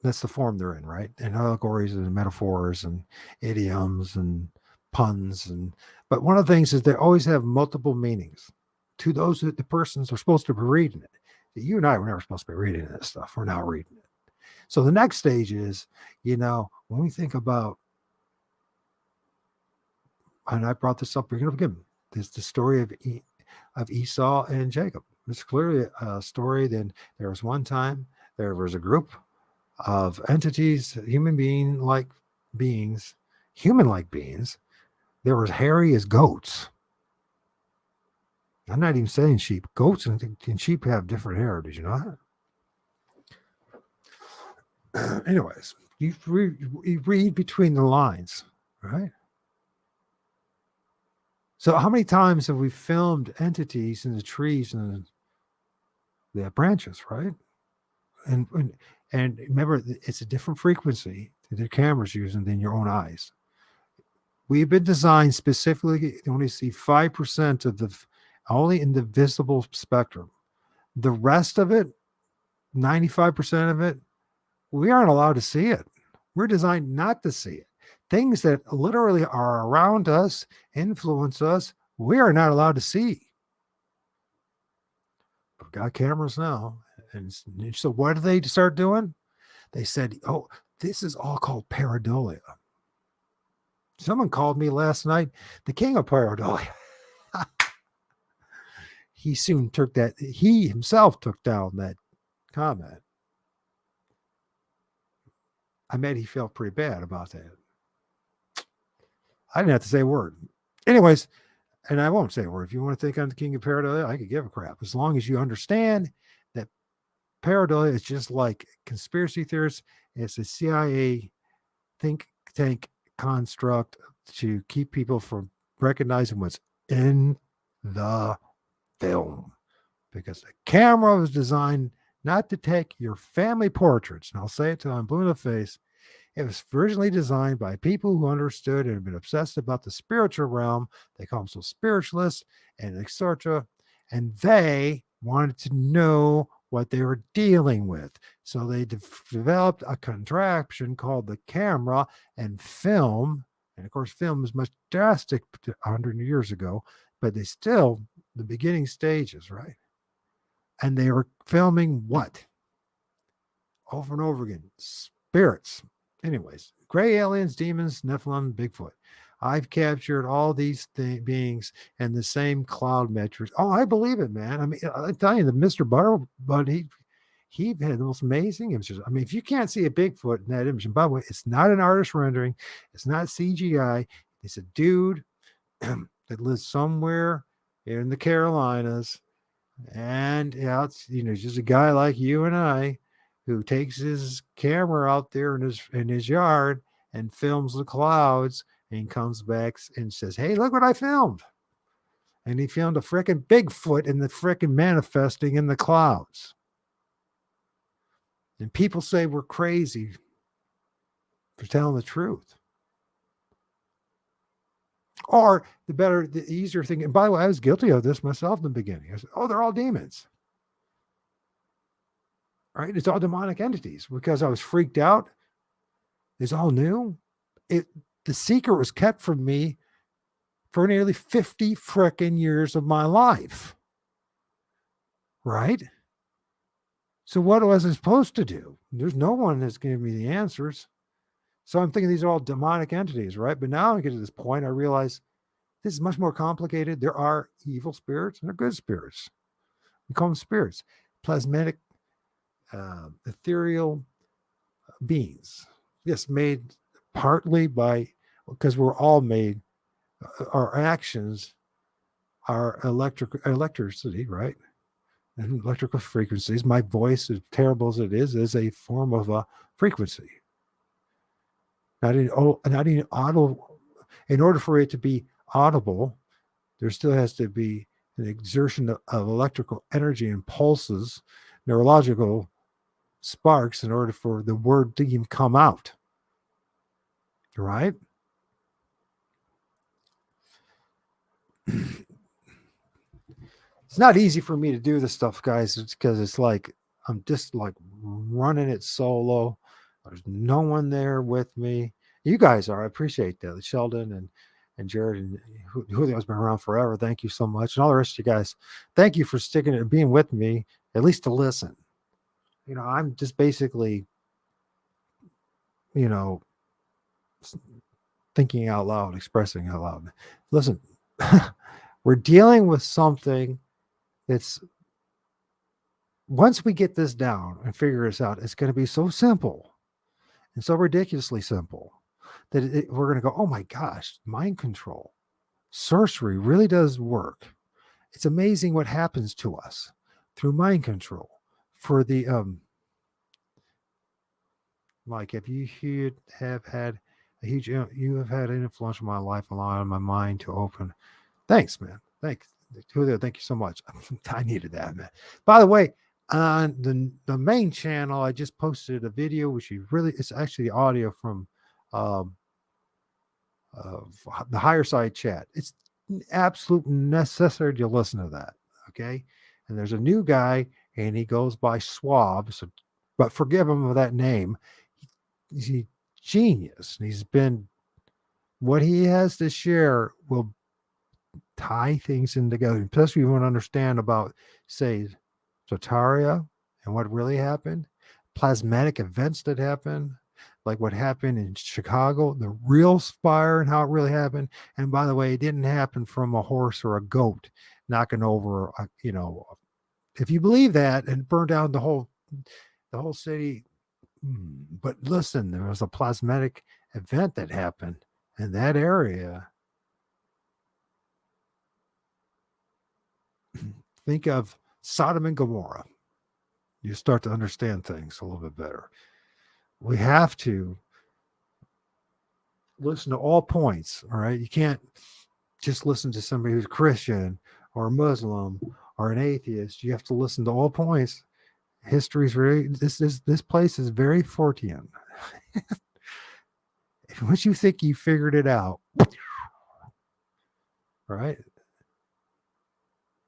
[SPEAKER 1] That's the form they're in, right? And allegories and metaphors and idioms and puns but one of the things is they always have multiple meanings to those that the persons are supposed to be reading it. You and I were never supposed to be reading this stuff. We're now reading it. So the next stage is, when we think about, and I brought this up again, there's the story of Esau and Jacob. It's clearly a story. Then there was one time there was a group of entities, human-like beings. They were as hairy as goats. I'm not even saying sheep. Goats and sheep have different hair. Did you know that? Anyways, you read between the lines, right? So how many times have we filmed entities in the trees and the branches, right? And remember, it's a different frequency that the camera's using than your own eyes. We've been designed specifically to only see 5% of only in the visible spectrum. The rest of it, 95% of it, we aren't allowed to see it. We're designed not to see it. Things that literally are around us, influence us, we are not allowed to see. We've got cameras now. And so what did they start doing? They said, oh, this is all called pareidolia. Someone called me last night the king of pareidolia. He himself took down that comment. I bet he felt pretty bad about that. I didn't have to say a word. Anyways, and I won't say a word. If you want to think I'm the king of pareidolia, I could give a crap. As long as you understand that pareidolia is just like conspiracy theorists. It's a CIA think tank construct to keep people from recognizing what's in the film, because the camera was designed not to take your family portraits. And I'll say it till I'm blue in the face. It was originally designed by people who understood and have been obsessed about the spiritual realm. They call themselves spiritualists and etc. And they wanted to know what they were dealing with. So they developed a contraption called the camera and film. And of course, film is much drastic 100 years ago, but they still the beginning stages, right? And they were filming what? Over and over again. Spirits. Anyways, gray aliens, demons, Nephilim, Bigfoot. I've captured all these beings and the same cloud metrics. Oh, I believe it, man. I mean, I'm telling you, the Mr. Butterbud, he had the most amazing images. I mean, if you can't see a Bigfoot in that image, and by the way, it's not an artist rendering, it's not CGI. It's a dude that lives somewhere in the Carolinas, and it's just a guy like you and I who takes his camera out there in his yard and films the clouds, and comes back and says, "Hey, look what I filmed!" And he filmed a freaking Bigfoot in the freaking manifesting in the clouds. And people say we're crazy for telling the truth. Or the easier thing, and by the way, I was guilty of this myself in the beginning. I said, oh, they're all demons. Right? It's all demonic entities because I was freaked out. It's all new. The secret was kept from me for nearly 50 frickin' years of my life. Right? So what was I supposed to do? There's no one that's giving me the answers. So I'm thinking these are all demonic entities, right? But now I get to this point, I realize this is much more complicated. There are evil spirits and there are good spirits. We call them spirits. Plasmatic, ethereal beings. Yes, made partly because we're all made, our actions are electricity, right? And electrical frequencies. My voice, as terrible as it is a form of a frequency. Not in audible. In order for it to be audible, there still has to be an exertion of electrical energy and pulses, neurological sparks, in order for the word to even come out. Right? It's not easy for me to do this stuff, guys. It's because it's like I'm just like running it solo. There's no one there with me. You guys are. I appreciate that, Sheldon and and Jared and Julio's been around forever. Thank you so much. And all the rest of you guys, thank you for sticking and being with me, at least to listen. I'm just basically, you know, thinking out loud, expressing out loud. Listen, we're dealing with something that's, once we get this down and figure this out, it's going to be so simple and so ridiculously simple that we're going to go, oh my gosh, mind control, sorcery really does work. It's amazing what happens to us through mind control. For the Mike, if you have had a huge, you have had an influence on my life, allowing my mind to open. Thanks, man. Thanks, Julio. Thank you so much. I needed that, man. By the way, on the main channel, I just posted a video, which it's actually the audio from um, the higher side chat. It's absolute necessary to listen to that. Okay. And there's a new guy and he goes by Swab. So, but forgive him of that name. He's a genius. And he's been, what he has to share will tie things in together. Especially if you want to understand about, say, Sotaria and what really happened, plasmatic events that happened, like what happened in Chicago, the real fire and how it really happened. And by the way, it didn't happen from a horse or a goat knocking over, if you believe that, and burned down the whole city. But listen, there was a plasmatic event that happened in that area. Think of Sodom and Gomorrah. You start to understand things a little bit better. We have to listen to all points. All right. You can't just listen to somebody who's Christian or a Muslim or an atheist. You have to listen to all points. History's very, this place is very Fortean. Once you think you figured it out, right?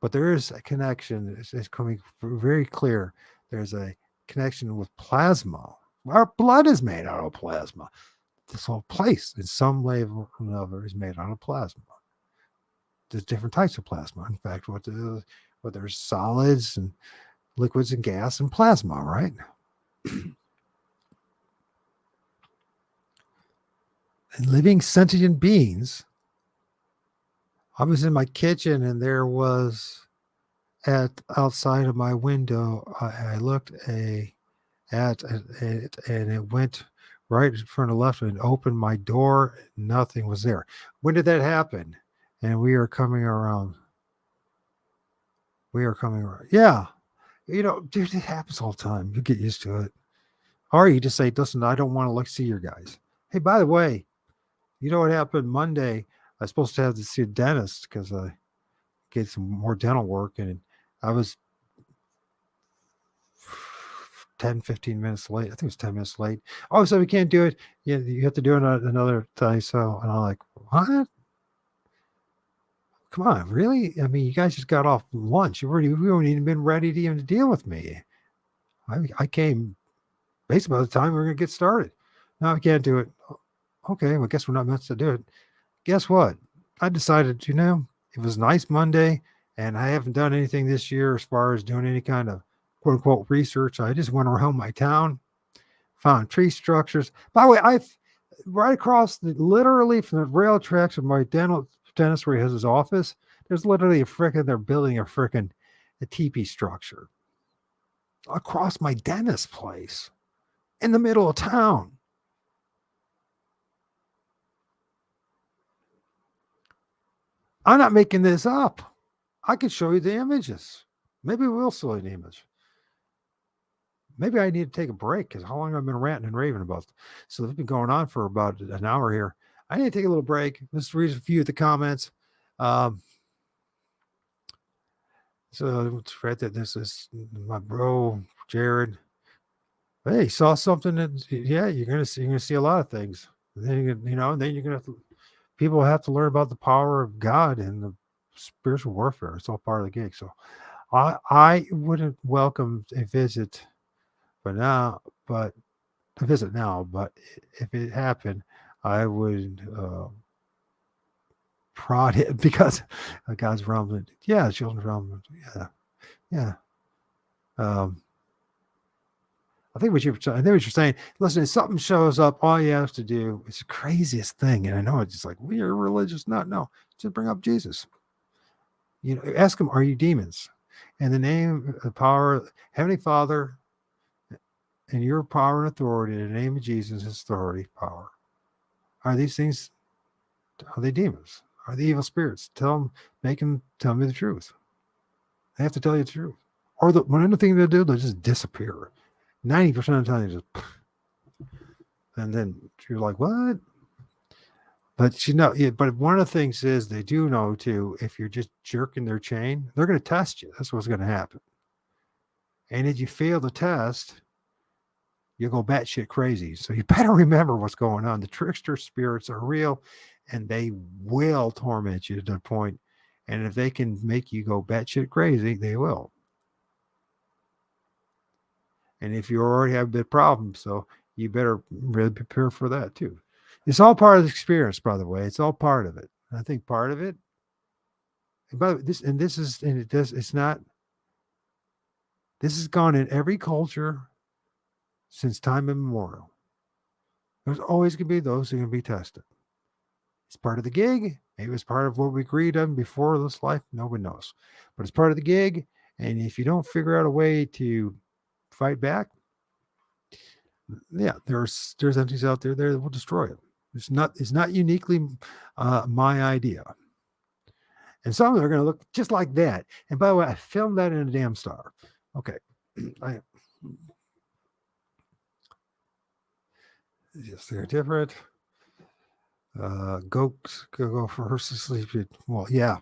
[SPEAKER 1] But there is a connection. It's coming very clear. There's a connection with plasma. Our blood is made out of plasma. This whole place, in some way or another, is made out of plasma. There's different types of plasma. In fact, there's solids and liquids and gas and plasma, right? And living sentient beings. I was in my kitchen and there was outside of my window. I looked at it and it went right in front of the left and opened my door. Nothing was there. When did that happen? And we are coming around. Yeah. Dude, it happens all the time. You get used to it. Or you just say, listen, I don't want to see your guys. Hey, by the way, you know what happened Monday? I was supposed to have to see a dentist because I get some more dental work. And I was 10, 15 minutes late. I think it was 10 minutes late. Oh, so we can't do it. Yeah, you have to do it another time. So, and I'm like, what? Come on, really? I mean, you guys just got off lunch. We weren't even been ready to even deal with me. I came basically by the time we we're going to get started. No, we can't do it. Okay, well, I guess we're not meant to do it. Guess what? I decided, it was nice Monday, and I haven't done anything this year as far as doing any kind of quote unquote research. I just went around my town, found tree structures. By the way, I've right across literally from the rail tracks of my dentist where he has his office, there's literally they're building a teepee structure across my dentist place in the middle of town. I'm not making this up. I can show you the images. Maybe we'll show you the image. Maybe I need to take a break because how long have I been ranting and raving about? So it's been going on for about an hour here. I need to take a little break. Let's read a few of the comments. So it's right that this is my bro Jared. Hey, saw something that you're gonna see a lot of things. Then then you're gonna people have to learn about the power of God and the spiritual warfare. It's all part of the gig. So I wouldn't welcome a visit, but if it happened, I would prod it because of God's realm. Yeah, children's realm. Yeah, yeah. I think what you're saying. Listen, if something shows up, all you have to do, it's the craziest thing. And I know it's just like, we are religious. Not, no, just bring up Jesus. Ask him, are you demons? In the name of power, Heavenly Father, and your power and authority, in the name of Jesus, his authority, power. Are these things, are they demons? Are they evil spirits? Make them tell me the truth. They have to tell you the truth. Or one other thing they'll do, they'll just disappear. 90% of the time, they just, and then you're like, what? But but one of the things is they do know too, if you're just jerking their chain, they're going to test you. That's what's going to happen. And if you fail the test, you'll go batshit crazy. So you better remember what's going on. The trickster spirits are real and they will torment you to the point. And if they can make you go batshit crazy, they will. And if you already have a big problem, so you better really prepare for that too. It's all part of the experience, by the way. It's all part of it. I think part of it, but this has gone in every culture since time immemorial. There's always going to be those who are going to be tested. It's part of the gig. Maybe it's part of what we agreed on before this life. Nobody knows. But it's part of the gig. And if you don't figure out a way to fight back, yeah, there's entities out there that will destroy it. It's not uniquely my idea. And some of them are going to look just like that. And by the way, I filmed that in a damn star. Okay. Yes, they're different. Go first to sleep. Well, yeah.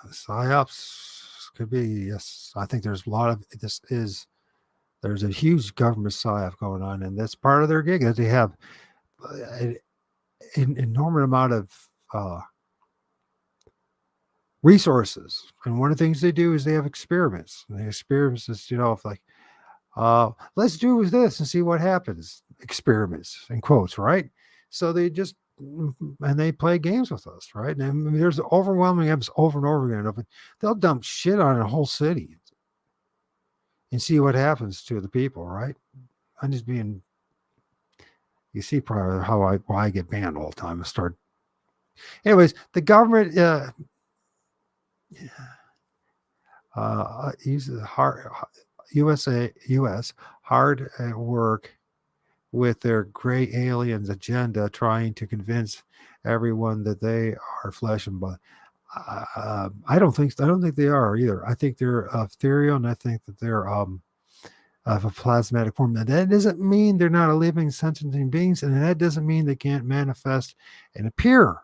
[SPEAKER 1] PSYOPs could be, yes. I think there's a lot of there's a huge government PSYOP going on, and that's part of their gig that they have an enormous amount of resources. And one of the things they do is they have experiments. And the experiments is, if like, let's do this and see what happens. Experiments in quotes, right? So they just, and they play games with us, right? And I mean, there's overwhelming episodes over and over again of it. They'll dump shit on a whole city and see what happens to the people, right? I'm just being, you see probably why I get banned all the time and start. Anyways, the government uses U.S. hard at work with their gray aliens agenda, trying to convince everyone that they are flesh and blood. I don't think they are either. I think they're ethereal, and I think that they're of a plasmatic form. Now, that doesn't mean they're not a living, sentient beings, and that doesn't mean they can't manifest and appear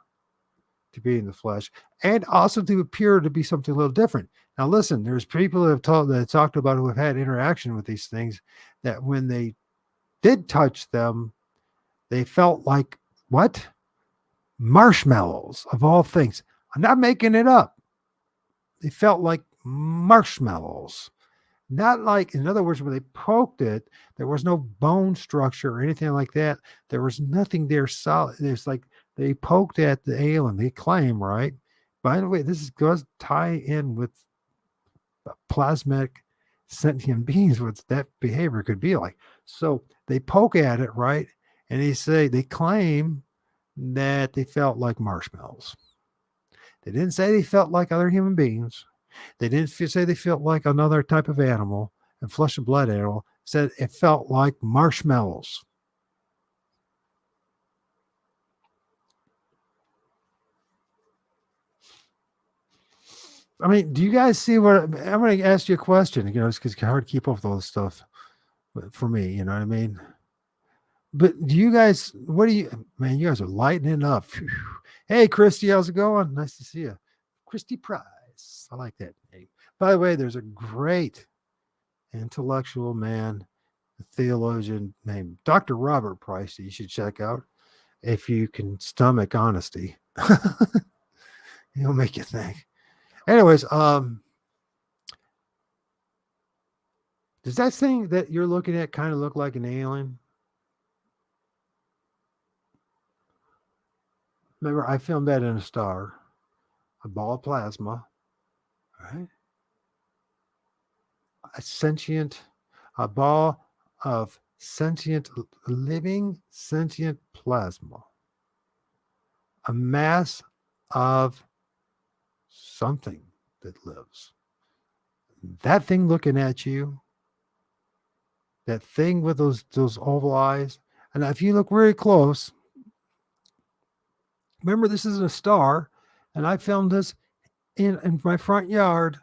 [SPEAKER 1] to be in the flesh, and also to appear to be something a little different. Now, listen, there's people that have talked about who have had interaction with these things that when they did touch them, they felt like what? Marshmallows of all things. I'm not making it up. They felt like marshmallows. Not like, in other words, when they poked it, there was no bone structure or anything like that. There was nothing there solid. There's like they poked at the alien, they claim, right? By the way, this does tie in with plasmatic sentient beings, what that behavior could be like. So they poke at it, right? And they claim that they felt like marshmallows. They didn't say they felt like other human beings. They didn't say they felt like another type of animal, a flesh and blood animal. Said it felt like marshmallows. I mean, do you guys see what I'm going to ask you a question? It's because it's hard to keep up with all this stuff for me. You know what I mean? But do you guys, man, you guys are lighting it up. Whew. Hey, Christy, how's it going? Nice to see you. Christy Price. I like that name. By the way, there's a great intellectual man, a theologian named Dr. Robert Price that you should check out if you can stomach honesty. He'll make you think. Anyways, does that thing that you're looking at kind of look like an alien? Remember, I filmed that in a star, a ball of plasma, right? A ball of living sentient plasma, a mass of something that lives. That thing looking at you, that thing with those oval eyes, and if you look very close, remember this isn't a star, and I filmed this in my front yard.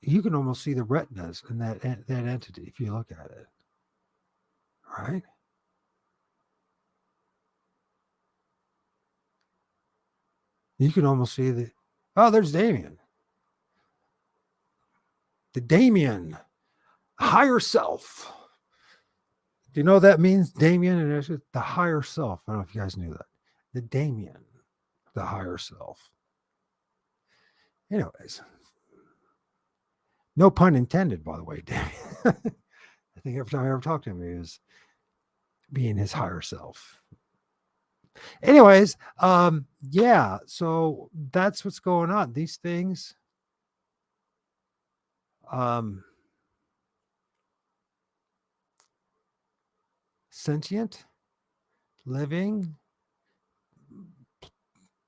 [SPEAKER 1] You can almost see the retinas in that entity if you look at it, right? You can almost see there's Damien. The Damien, higher self. Do you know what that means, Damien? And it's the higher self. I don't know if you guys knew that. The Damien, the higher self. Anyways, no pun intended, by the way, Damien. I think every time I ever talk to him, he was being his higher self. Anyways, yeah, so that's what's going on. These things, sentient, living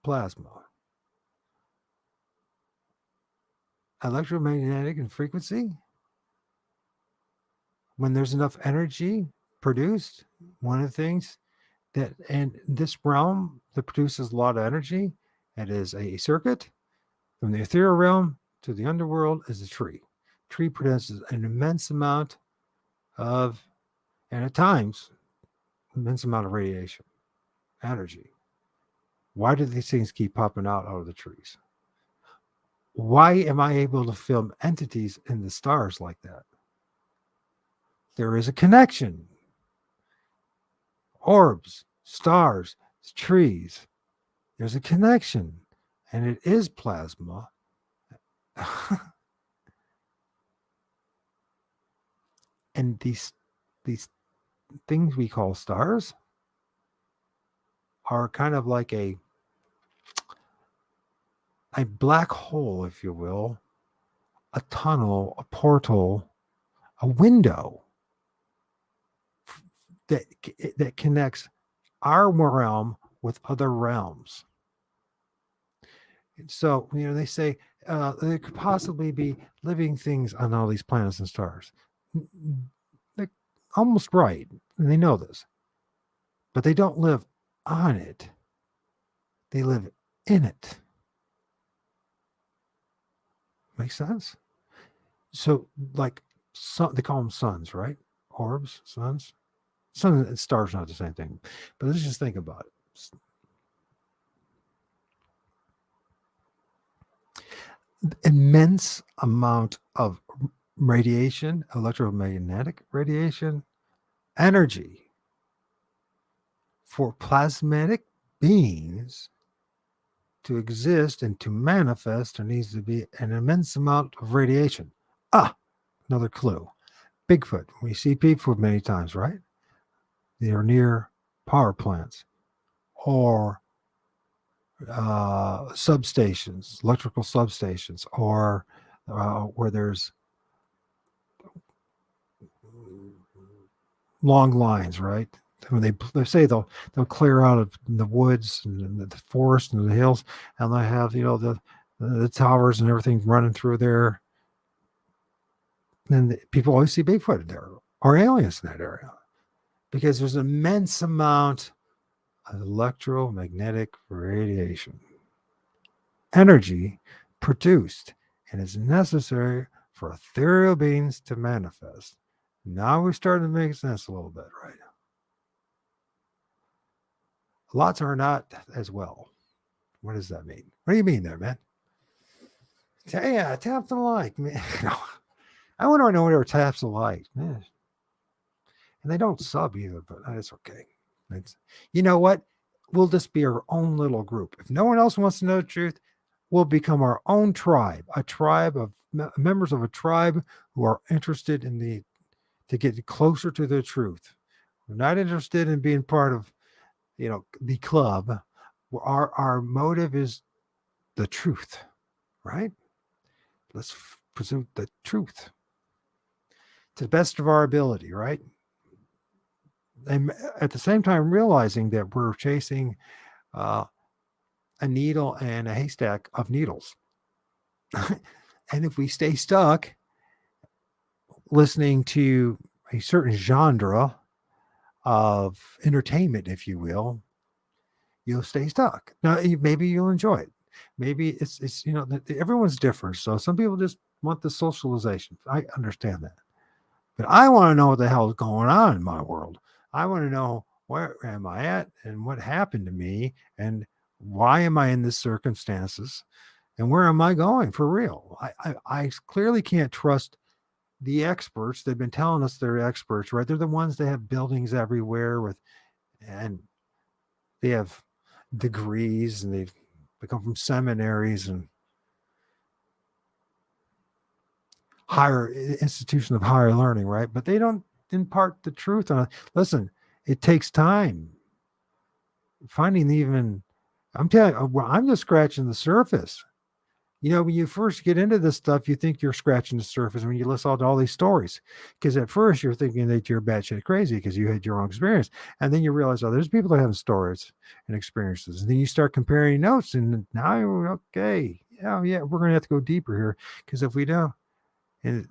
[SPEAKER 1] plasma, electromagnetic and frequency. When there's enough energy produced, one of the things that in this realm that produces a lot of energy, it is a circuit from the ethereal realm to the underworld is a tree. Tree produces an immense amount of, and at times, immense amount of radiation, energy. Why do these things keep popping out of the trees? Why am I able to film entities in the stars like that? There is a connection. Orbs, stars, trees. There's a connection, and it is plasma. And these things we call stars are kind of like a black hole, if you will, a tunnel, a portal, a window that connects our realm with other realms. So, they say there could possibly be living things on all these planets and stars. They're almost right, and they know this. But they don't live on it. They live in it. Makes sense? So, like, they call them suns, right? Orbs, suns. Sun and stars not the same thing. But let's just think about it. Immense amount of radiation, electromagnetic radiation, energy for plasmatic beings to exist and to manifest. There needs to be an immense amount of radiation. Another clue. Bigfoot. We see Bigfoot many times, right? They are near power plants or substations, electrical substations, or where there's long lines, right? When they say they'll clear out of the woods and the forest and the hills, and they have the towers and everything running through there. And people always see Bigfoot there or aliens in that area because there's an immense amount of electromagnetic radiation energy produced and is necessary for ethereal beings to manifest. Now we're starting to make sense a little bit, right? Lots are not as well. What does that mean? What do you mean there, man? Yeah, tap the like, man. I wonder if anyone ever taps the like, man. And they don't sub either, but it's okay. You know what? We'll just be our own little group. If no one else wants to know the truth, we'll become our own tribe, a tribe of members of a tribe who are interested to get closer to the truth. We're not interested in being part of the club, our motive is the truth, right? Let's pursue the truth to the best of our ability, right? And at the same time, realizing that we're chasing a needle and a haystack of needles. And if we stay stuck listening to a certain genre of entertainment, if you will, you'll stay stuck. Now, maybe you'll enjoy it. Maybe it's everyone's different. So some people just want the socialization. I understand that. But I want to know what the hell is going on in my world. I want to know where am I at and what happened to me and why am I in this circumstances and where am I going for real? I clearly can't trust the experts. They've been telling us they're experts, right? They're the ones that have buildings everywhere and they have degrees and they come from seminaries and higher institution of higher learning, right? But they don't impart the truth on it. Listen, it takes time. Finding even, I'm telling you, I'm just scratching the surface. When you first get into this stuff, you think you're scratching the surface when you listen to all these stories. Because at first you're thinking that you're batshit crazy because you had your own experience. And then you realize, oh, there's people that have stories and experiences. And then you start comparing notes and now you're okay. Yeah, we're going to have to go deeper here. Because if we don't, and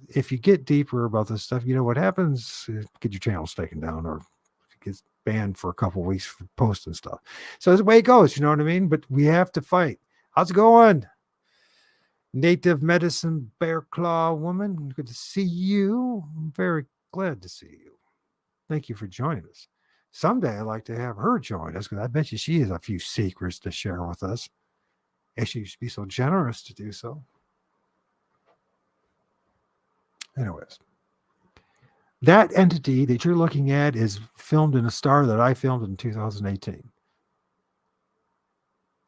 [SPEAKER 1] if you get deeper about this stuff, what happens? Get your channel taken down or it gets banned for a couple of weeks for posting stuff. So that's the way it goes, you know what I mean? But we have to fight. How's it going? Native medicine bear claw woman, good to see you. I'm very glad to see you. Thank you for joining us. Someday I'd like to have her join us because I bet you she has a few secrets to share with us. And she should be so generous to do so. Anyways, that entity that you're looking at is filmed in a star that I filmed in 2018.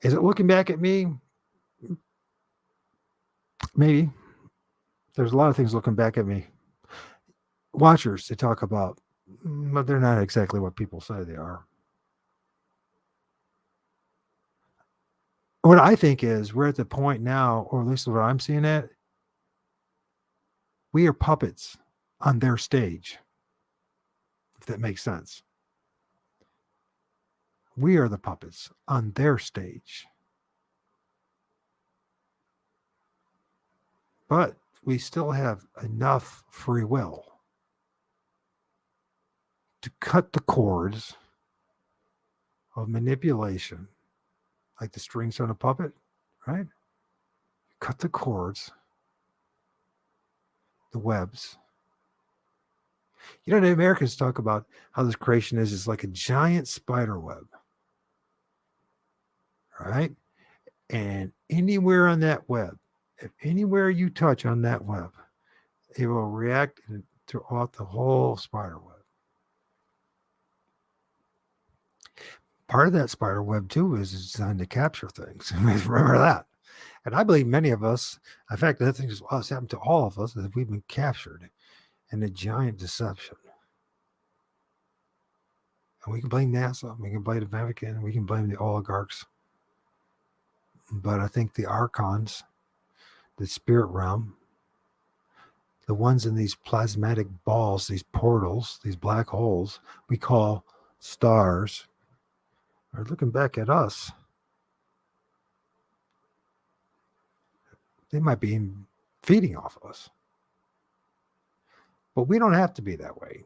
[SPEAKER 1] Is it looking back at me? Maybe. There's a lot of things looking back at me. Watchers, they talk about, but they're not exactly what people say they are. What I think is we're at the point now, or at least what I'm seeing at, we are puppets on their stage, if that makes sense. We are the puppets on their stage. But we still have enough free will to cut the cords of manipulation, like the strings on a puppet, right? Cut the cords, the webs. The Americans talk about how this creation is like a giant spider web, right? And anywhere on that web, if anywhere you touch on that web, it will react throughout the whole spider web. Part of that spider web, too, is designed to capture things. Remember that. And I believe many of us, in fact, that thing has happened to all of us, that we've been captured in a giant deception. And we can blame NASA, we can blame the Vatican, we can blame the oligarchs. But I think the Archons, the spirit realm, the ones in these plasmatic balls, these portals, these black holes we call stars, are looking back at us. They might be feeding off of us. But we don't have to be that way.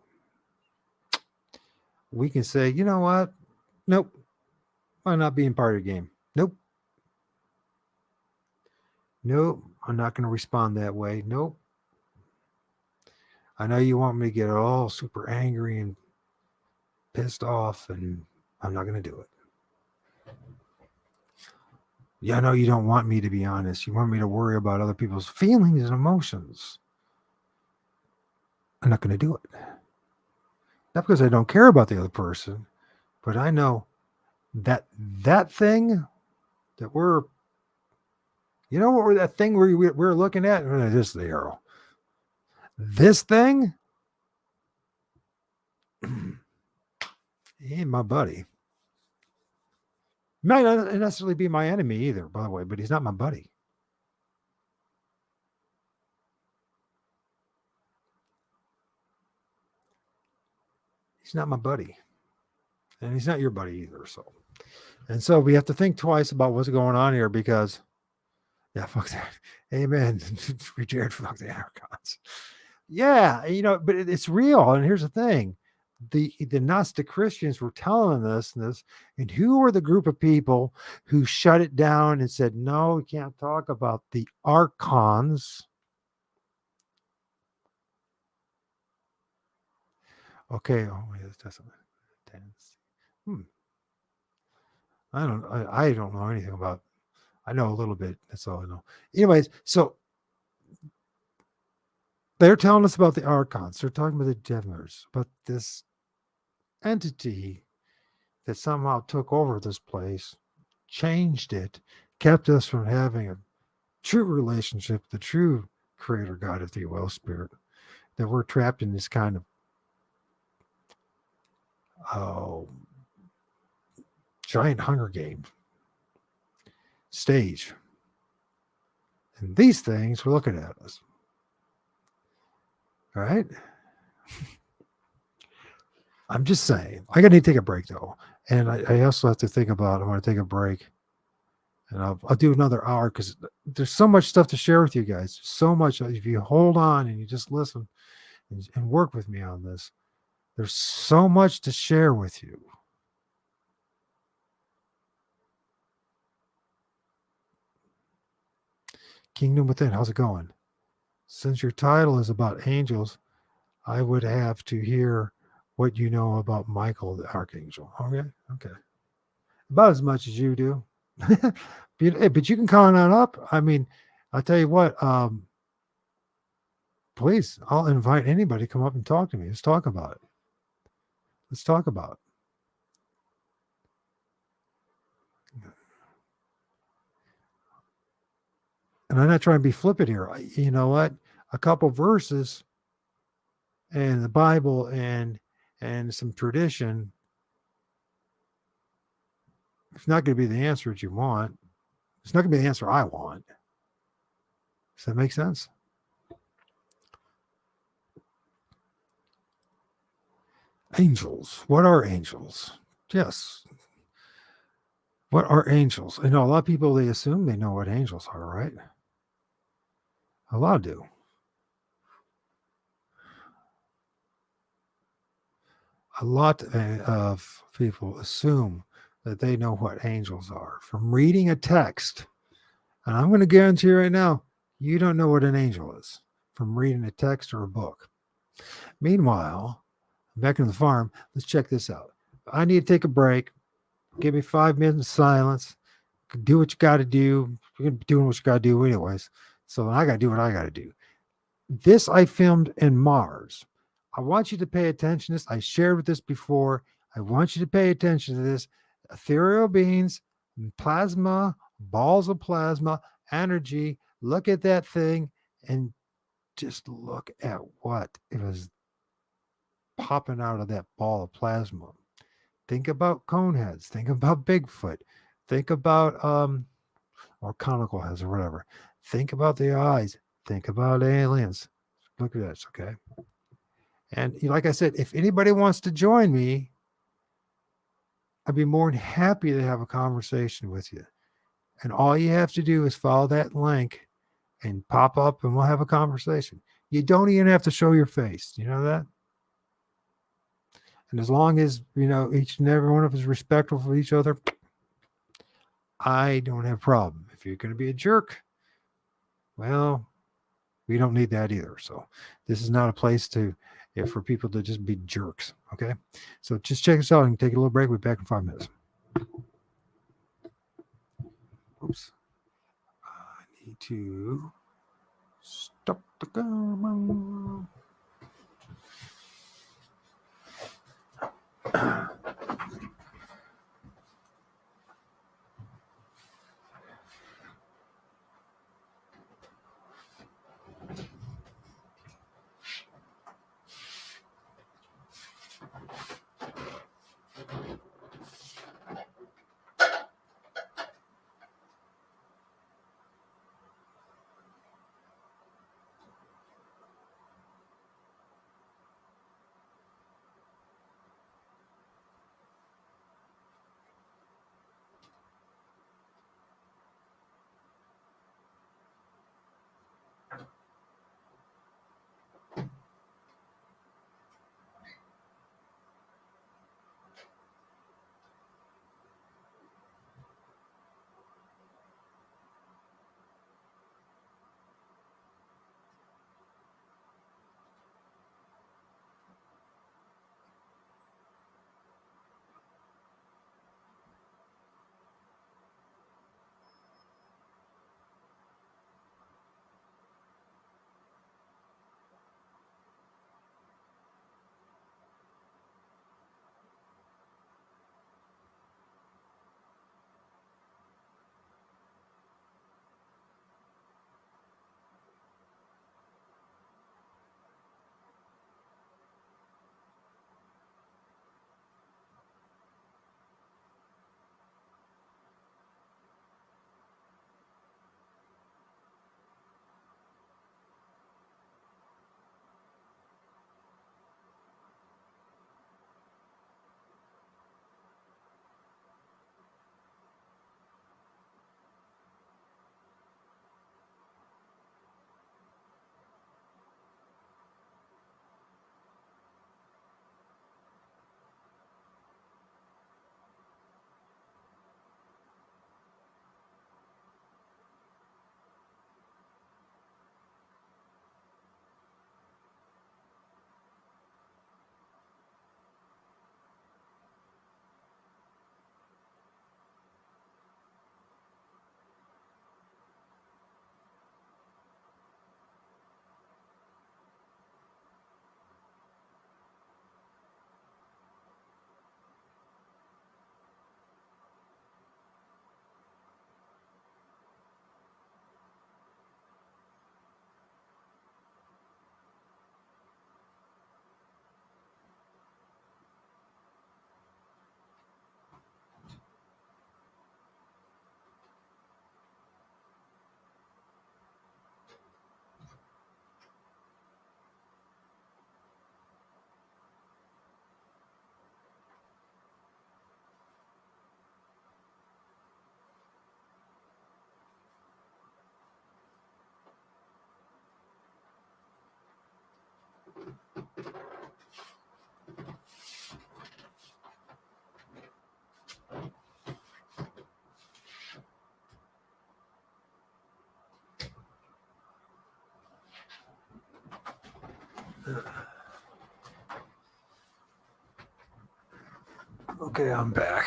[SPEAKER 1] We can say, you know what? Nope. I'm not being part of the game. Nope. Nope. I'm not going to respond that way. Nope. I know you want me to get all super angry and pissed off, and I'm not going to do it. Yeah, I know you don't want me to be honest. You want me to worry about other people's feelings and emotions. I'm not going to do it. Not because I don't care about the other person, but I know that thing that we're, that thing we're looking at? This is the arrow. This thing, he ain't my buddy. Might not necessarily be my enemy either, by the way, but he's not my buddy. He's not my buddy. And he's not your buddy either. So we have to think twice about what's going on here because, yeah, fuck that. Amen. Jared, fuck the Archons. Yeah, but it's real. And here's the thing. The Gnostic Christians were telling us this, and who were the group of people who shut it down and said, no, we can't talk about the Archons? Okay. Oh, yeah, that's tense. I don't know anything about. I know a little bit. That's all I know. Anyways, so they're telling us about the Archons. They're talking about the Devilers, about this entity that somehow took over this place, changed it, kept us from having a true relationship, the true creator God, if you will, spirit, that we're trapped in this kind of giant Hunger Game stage. And these things were looking at us. All right? I'm just saying. I got to take a break, though. And I also have to think about, I want to take a break. And I'll do another hour because there's so much stuff to share with you guys. So much. If you hold on and you just listen and work with me on this, there's so much to share with you. Kingdom Within, how's it going? Since your title is about angels, I would have to hear what you know about Michael the Archangel. Okay. About as much as you do. But you can call on up. I mean, I'll tell you what, please, I'll invite anybody to come up and talk to me. Let's talk about it. And I'm not trying to be flippant here. You know what? A couple verses and the Bible and some tradition, it's not going to be the answer that you want. It's not going to be the answer I want. Does that make sense? Angels. What are angels? Yes. What are angels? I know a lot of people, they assume they know what angels are, right? A lot do. A lot of people assume that they know what angels are from reading a text. And I'm going to guarantee you right now, you don't know what an angel is from reading a text or a book. Meanwhile, back in the farm, let's check this out. I need to take a break. Give me 5 minutes of silence. Do what you got to do. You're going to be doing what you got to do anyways. So I got to do what I got to do. This I filmed in Mars. I want you to pay attention to this. I shared with this before. I want you to pay attention to this. Ethereal beings, plasma, balls of plasma, energy. Look at that thing and just look at what it was popping out of that ball of plasma. Think about cone heads. Think about Bigfoot. Think about or conical heads or whatever. Think about the eyes. Think about aliens. Look at this, okay? And like I said, if anybody wants to join me, I'd be more than happy to have a conversation with you. And all you have to do is follow that link and pop up and we'll have a conversation. You don't even have to show your face. You know that? And as long as, each and every one of us is respectful for each other, I don't have a problem. If you're going to be a jerk, well, we don't need that either. So this is not a place for people to just be jerks. Okay. So just check us out and take a little break. We'll be back in 5 minutes. Oops. I need to stop the camera. Okay, I'm back.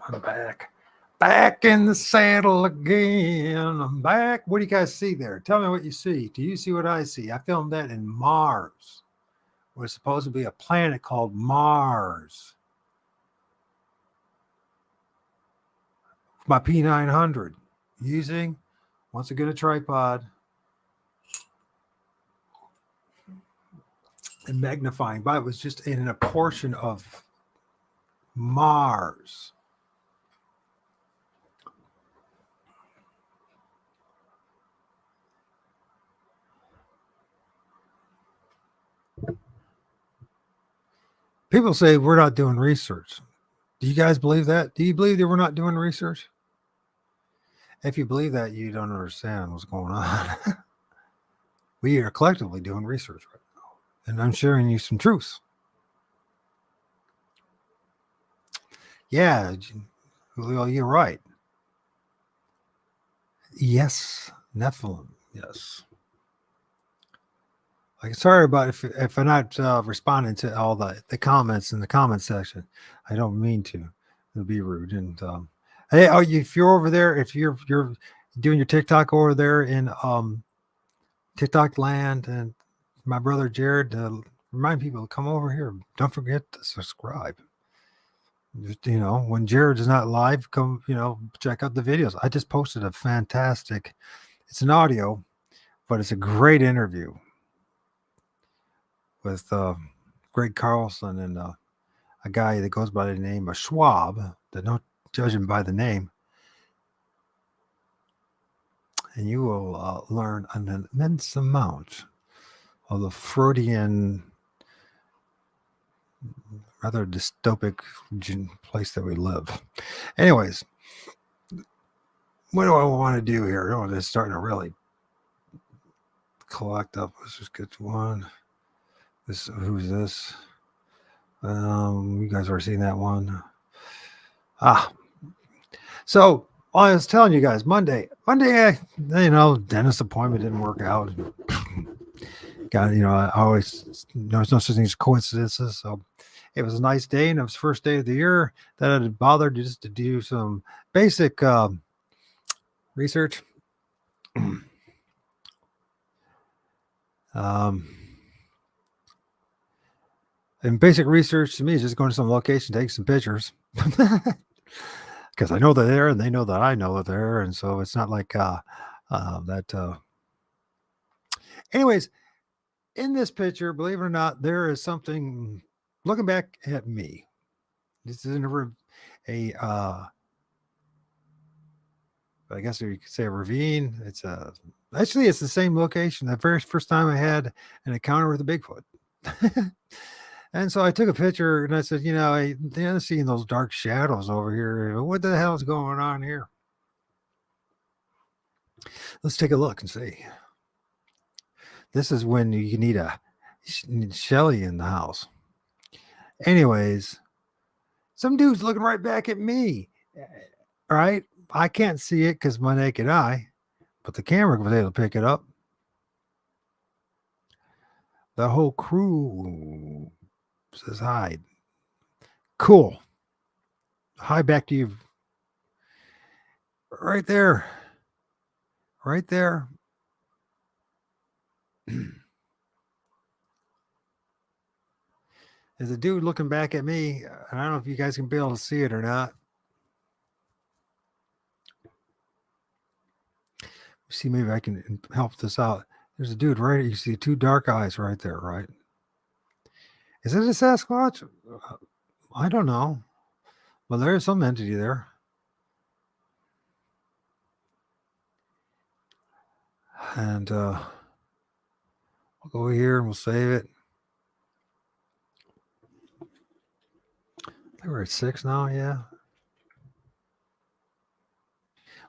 [SPEAKER 1] I'm back. Back in the saddle again. I'm back. What do you guys see there? Tell me what you see. Do you see what I see? I filmed that in Mars. It was supposed to be a planet called Mars. My P900 using, once again, a tripod and magnifying, but it was just in a portion of Mars. People say we're not doing research. Do you guys believe that? Do you believe that we're not doing research? If you believe that, you don't understand what's going on. We are collectively doing research right now, and I'm sharing you some truths. Yeah, well, you're right. Yes, Nephilim. Yes. Like, sorry about if I'm not responding to all the comments in the comment section. I don't mean to be rude. And hey, if you're over there, if you're doing your TikTok over there in TikTok land, and my brother Jared, remind people to come over here. Don't forget to subscribe. Just, when Jared is not live, come check out the videos. I just posted a fantastic. It's an audio, but it's a great interview with Greg Carlson and a guy that goes by the name of Schwab. That don't judge him by the name, and you will learn an immense amount of the Freudian, rather dystopic place that we live. Anyways, what do I want to do here? Oh, it's starting to really collect up. Let's just get to one. Who's this? You guys already seen that one. So I was telling you guys Monday, dentist appointment didn't work out. I always, there's no such thing as coincidences. So it was a nice day, and it was the first day of the year that I had bothered just to do some basic research. And basic research to me is just going to some location, take some pictures. Because I know they're there, and they know that I know they're there, and so it's not like that. Anyways, in this picture, believe it or not, there is something looking back at me. This isn't I guess you could say a ravine. It's actually it's the same location. The very first time I had an encounter with a Bigfoot. And so I took a picture and I said, I'm seeing those dark shadows over here. What the hell is going on here? Let's take a look and see. This is when you need Shelly in the house. Anyways, some dude's looking right back at me. All right. I can't see it because my naked eye, but the camera was able to pick it up. The whole crew says hi. Cool. Hi, back to you. Right there. Right there. There's a dude looking back at me. I don't know if you guys can be able to see it or not. See, maybe I can help this out. There's a dude right. You see two dark eyes right there, right? Is it a Sasquatch? I don't know. Well, there is some entity there. And we'll go over here and we'll save it. I think we're at 6 now, yeah.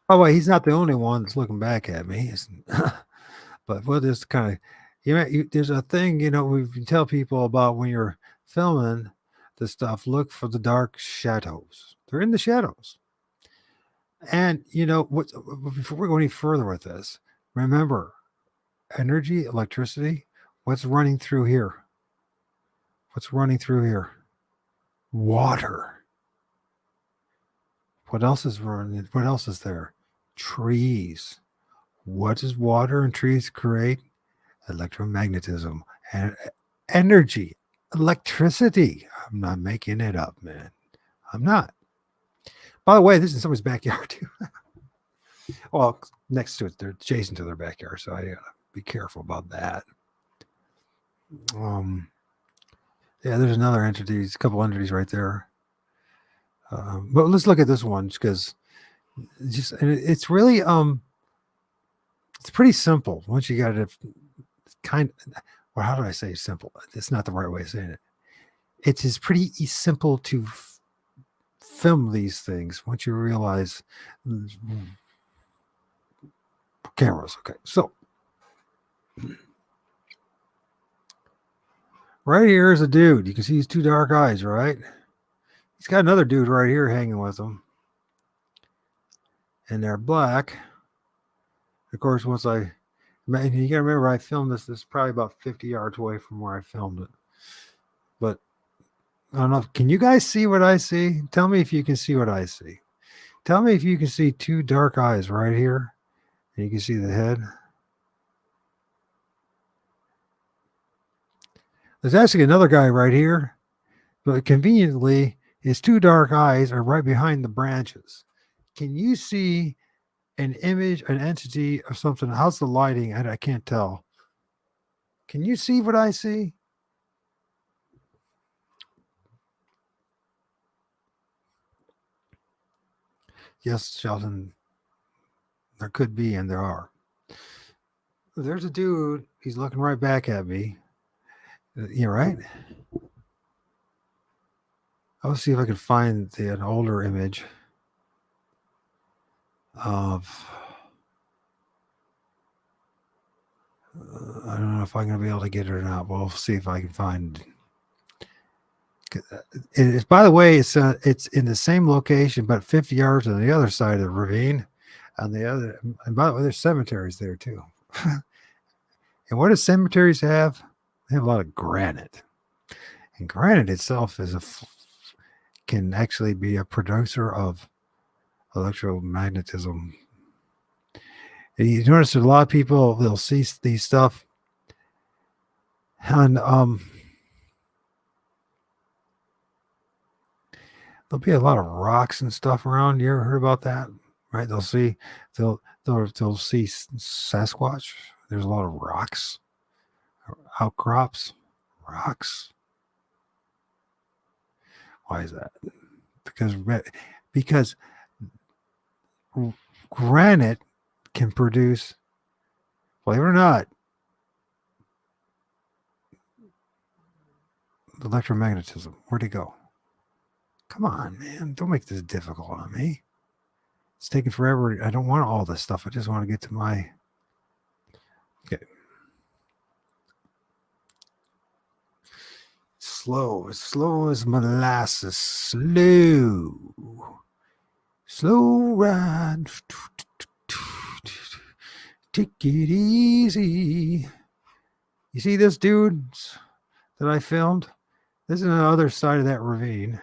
[SPEAKER 1] By the way, he's not the only one that's looking back at me. But we'll just kind of, there's a thing, we tell people about when you're filming the stuff, look for the dark shadows. They're in the shadows. And, before we go any further with this, remember, energy, electricity What's running through here? What's running through here? Water. What else is running? What else is there? Trees. What does water and trees create? Electromagnetism and energy, electricity. I'm not making it up, man. I'm not. By the way, this is in someone's backyard too. Well, next to it, they're adjacent to their backyard, so I gotta be careful about that. Yeah, there's another entity, a couple entities right there. But let's look at this one because it's really it's pretty simple once you got it kind of, or how do I say simple? It's not the right way of saying it. It is pretty simple to film these things once you realize cameras. Okay, so right here is a dude. You can see his two dark eyes, right? He's got another dude right here hanging with him. And they're black. Of course, once you gotta remember I filmed this is probably about 50 yards away from where I filmed it. But I don't know. Can you guys see what I see? Tell me if you can see what I see. Tell me if you can see two dark eyes right here. And you can see the head. There's actually another guy right here. But conveniently, his two dark eyes are right behind the branches. Can you see an image, an entity, or something? How's the lighting? I can't tell. Can you see what I see? Yes, Sheldon. There could be, and there are. There's a dude. He's looking right back at me. You're right. I'll see if I can find an older image of. I don't know if I'm going to be able to get it or not. We'll see if I can find. It's, by the way, it's in the same location, but 50 yards on the other side of the ravine. On the other, and by the way, there's cemeteries there too. And what do cemeteries have? They have a lot of granite, and granite itself can actually be a producer of electromagnetism. And you notice that a lot of people, they'll see these stuff, and there'll be a lot of rocks and stuff around. You ever heard about that? Right? They'll see Sasquatch. There's a lot of rocks, outcrops, rocks. Why is that? Because granite can produce, believe it or not, electromagnetism. Where'd it go? Come on, man. Don't make this difficult on me. It's taking forever. I don't want all this stuff. I just want to get to my. Okay. Slow as molasses. Slow ride. Take it easy. You see this dude that I filmed? This is on the other side of that ravine.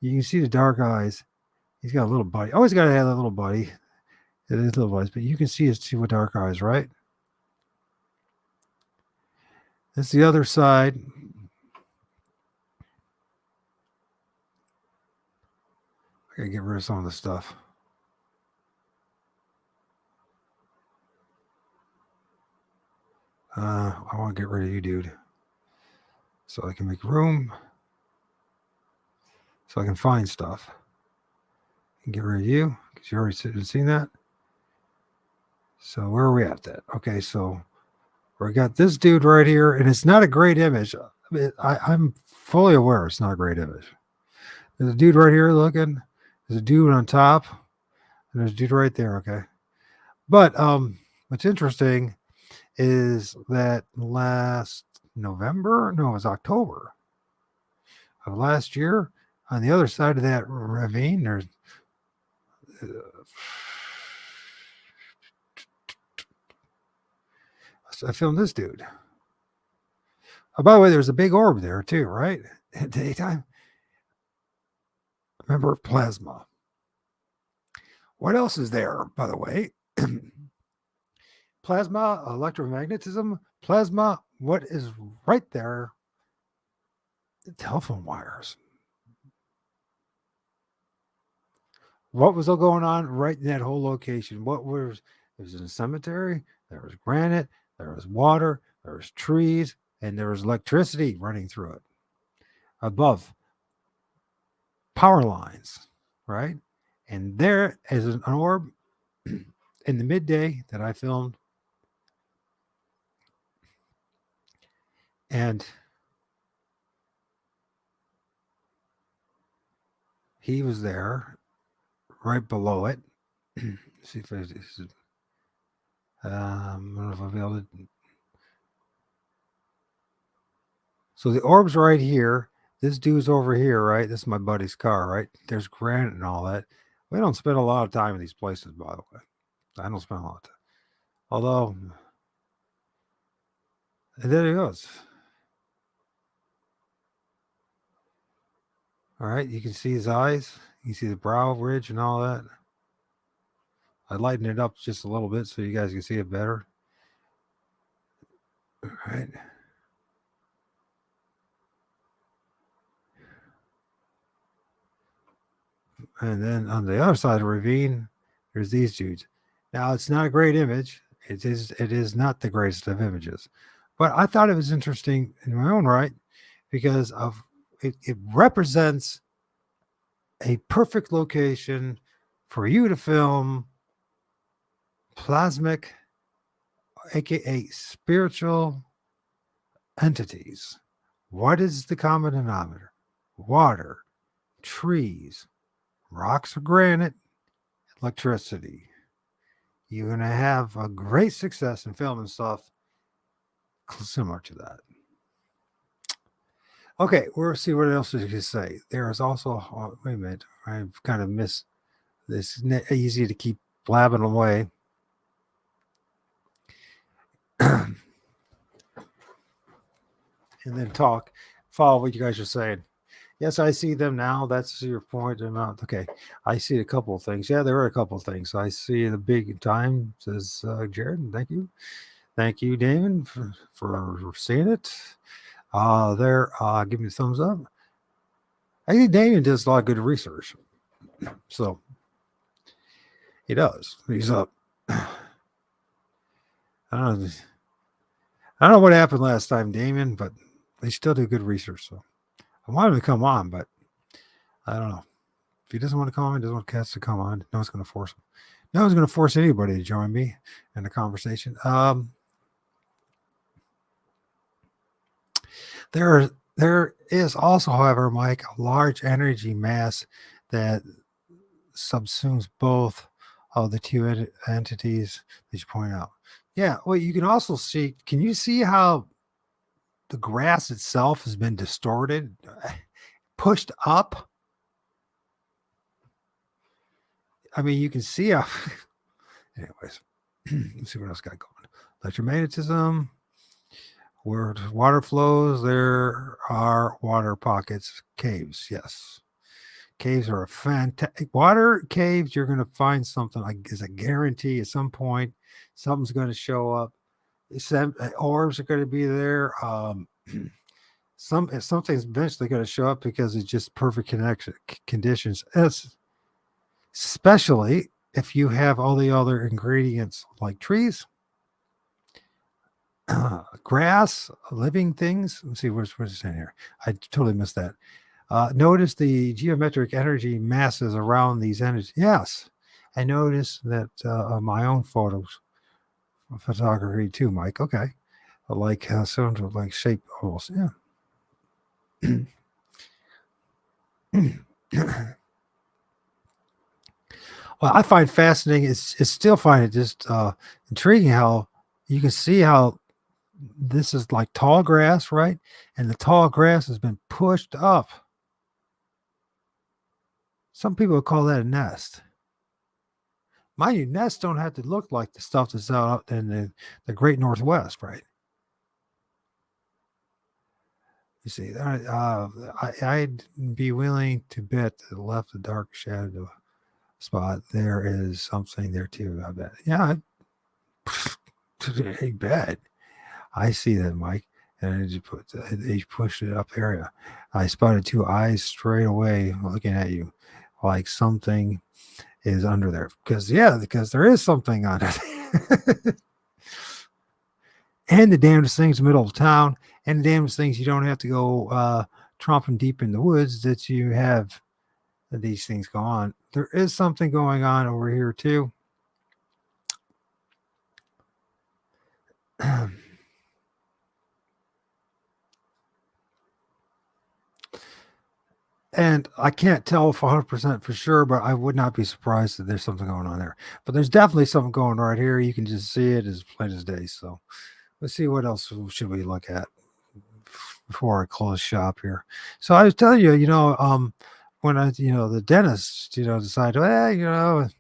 [SPEAKER 1] You can see the dark eyes. He's got a little buddy. Always got to have that little buddy. It is little buddies, but you can see his two dark eyes, right? That's the other side. I gotta get rid of some of the stuff. I want to get rid of you, dude. So I can make room. So I can find stuff. And get rid of you, because you already seen that. So where are we at that? Okay, so we got this dude right here, and it's not a great image. I'm fully aware it's not a great image. There's a dude right here looking. There's a dude on top, and there's a dude right there. Okay, but what's interesting is that last November, no, it was October of last year, on the other side of that ravine, there's I filmed this dude. Oh, by the way, there's a big orb there too, right? At daytime. Remember plasma. What else is there, by the way? Plasma, electromagnetism, plasma. What is right there? The telephone wires. What was all going on right in that whole location? What was it was in a cemetery? There was granite, there was water, there was trees, and there was electricity running through it above power lines, right? And there is an orb in the midday that I filmed, and he was there right below it. See if I don't know if I'll be able to. So the orb's right here. This dude's over here, right? This is my buddy's car, right? There's granite and all that. We don't spend a lot of time in these places, by the way. I don't spend a lot of time. Although, and there he goes. All right, you can see his eyes. You can see the brow ridge and all that. I lightened it up just a little bit so you guys can see it better. All right. And then on the other side of the ravine, there's these dudes. Now it's not a great image. It is not the greatest of images. But I thought it was interesting in my own right because of it represents a perfect location for you to film plasmic, aka spiritual entities. What is the common denominator? Water, trees, rocks or granite, electricity. You're going to have a great success in filming stuff similar to that. Okay, we'll see what else you can say. There is also, oh, wait a minute, I've kind of missed this. Easy to keep blabbing away. And then follow what you guys are saying. Yes, I see them now. That's your point. Okay, I see a couple of things. Yeah, there are a couple of things. I see the big time, says Jared. Thank you. Thank you, Damon, for seeing it. Give me a thumbs up. I think Damon does a lot of good research. So he does. He's up. I don't know what happened last time, Damon, but they still do good research. So I want him to come on, but I don't know. If he doesn't want to come on, doesn't want Cats to come on, no one's going to force him. No one's going to force anybody to join me in the conversation. There is also, however, Mike, a large energy mass that subsumes both of the two entities that you point out. Yeah, well, you can also see, can you see how the grass itself has been distorted, pushed up? I mean, you can see how, anyways, let's see what else got going. Electromagnetism, where water flows, there are water pockets, caves, yes. Caves are a fantastic, water caves, you're going to find something, like is a guarantee at some point, something's going to show up. Orbs are going to be there. Something's eventually going to show up because it's just perfect conditions, especially if you have all the other ingredients like trees, grass, living things. Let's see, where's it in here? I totally missed that. Notice the geometric energy masses around these energies. Yes, I noticed that on my own photography too, Mike. Okay, like sort of like shape holes. Yeah. Well, I find fascinating. It's still find it just intriguing how you can see how this is like tall grass, right? And the tall grass has been pushed up. Some people would call that a nest. Mind you, nests don't have to look like the stuff that's out in the great Northwest, right? You see, I'd be willing to bet to the left, the dark shadow spot, there is something there too. I bet. Yeah, I bet. I see that, Mike. And they pushed it up area. I spotted two eyes straight away looking at you, like something is under there. Because there is something under there. And the damnedest things in the middle of town, and the damnedest things you don't have to go tromping deep in the woods, that you have these things go on. There is something going on over here too. And I can't tell if 100% for sure, but I would not be surprised that there's something going on there. But there's definitely something going right here. You can just see it as plain as day. So let's see, what else should we look at before I close shop here. So I was telling you, when the dentist, decided, well,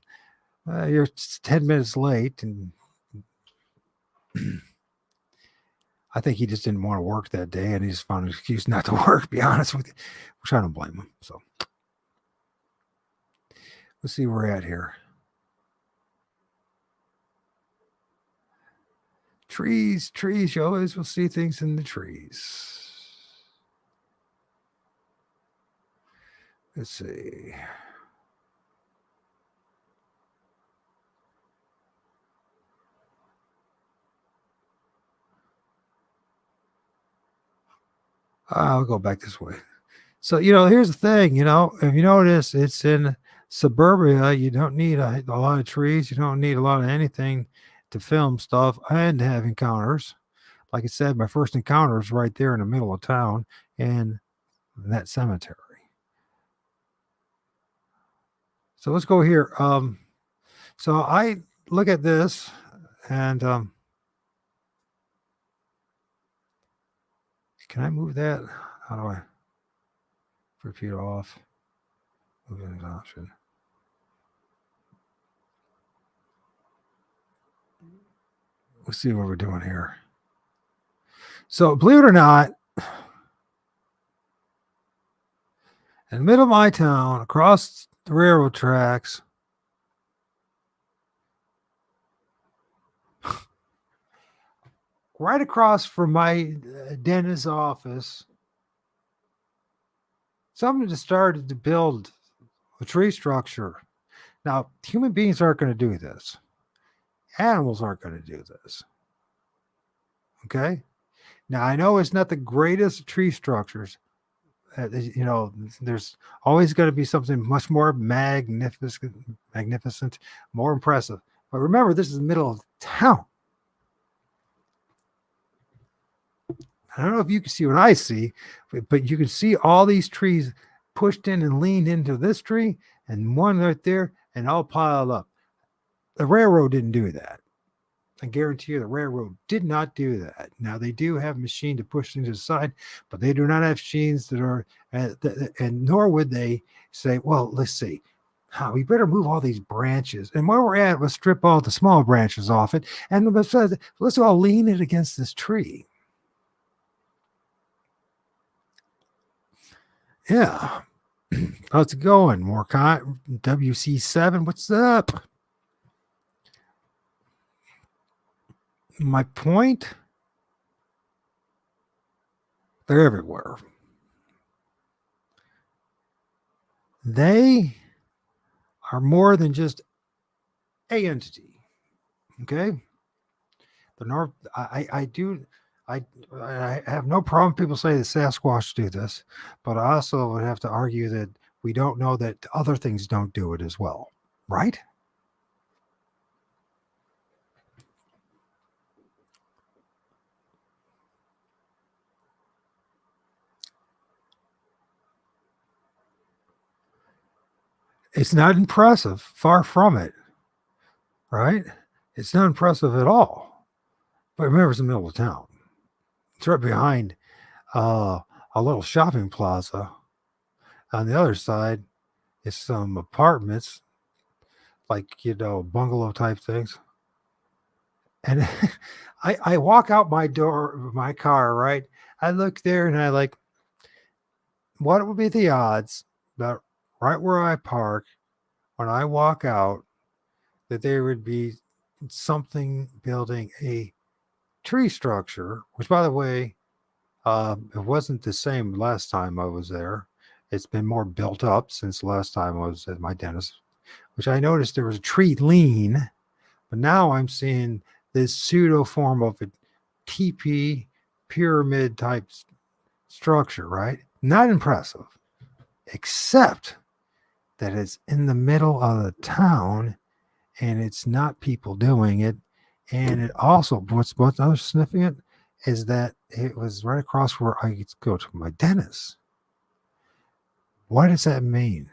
[SPEAKER 1] you're 10 minutes late, and I think he just didn't want to work that day, and he just found an excuse not to work, to be honest with you, which I don't blame him. So let's see where we're at here. Trees, you always will see things in the trees. Let's see. I'll go back this way. So, here's the thing, if you notice, it's in suburbia. You don't need a lot of trees. You don't need a lot of anything to film stuff and have encounters. Like I said, my first encounter is right there in the middle of town in that cemetery. So let's go here. So I look at this, and can I move that? How do I repeat off? Moving an option. Let's see what we're doing here. So believe it or not, in the middle of my town, across the railroad tracks, right across from my dentist's office, someone just started to build a tree structure. Now, human beings aren't going to do this. Animals aren't going to do this. Okay? Now, I know it's not the greatest tree structures. There's always going to be something much more magnificent, more impressive. But remember, this is the middle of town. I don't know if you can see what I see, but you can see all these trees pushed in and leaned into this tree, and one right there, and all piled up. The railroad didn't do that. I guarantee you the railroad did not do that. Now, they do have a machine to push things aside, but they do not have machines that are, and nor would they say, well, let's see, we better move all these branches. And where we're at, let's strip all the small branches off it, and let's all lean it against this tree. Yeah. How's it going, Morcott? WC7, what's up? My point, they're everywhere. They are more than just a entity. Okay? The North, I have no problem. People say that Sasquatch do this, but I also would have to argue that we don't know that other things don't do it as well, right? It's not impressive, far from it, right? It's not impressive at all. But remember, it's in the middle of town. It's right behind a little shopping plaza. On the other side is some apartments, like, bungalow type things. And I walk out my door, my car, right? I look there and I like, what would be the odds that right where I park, when I walk out, that there would be something building a tree structure, which, by the way, it wasn't the same last time I was there. It's been more built up since the last time I was at my dentist, which I noticed there was a tree lean, but now I'm seeing this pseudo form of a teepee pyramid type structure, right? Not impressive, except that it's in the middle of the town and it's not people doing it. And it also, what's other significant is that it was right across where I get to go to my dentist. What does that mean?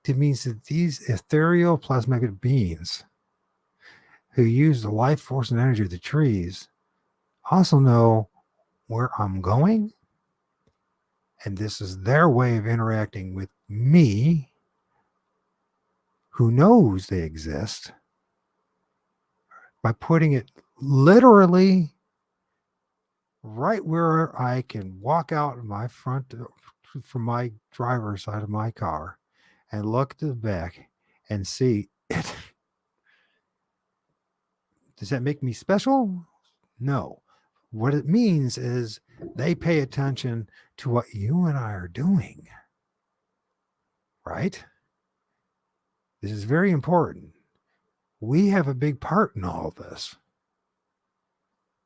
[SPEAKER 1] It means that these ethereal plasmatic beings who use the life force and energy of the trees also know where I'm going. And this is their way of interacting with me, who knows they exist, by putting it literally right where I can walk out of my front from my driver's side of my car and look to the back and see it. Does that make me special? No. What it means is they pay attention to what you and I are doing, right? This is very important. We have a big part in all of this.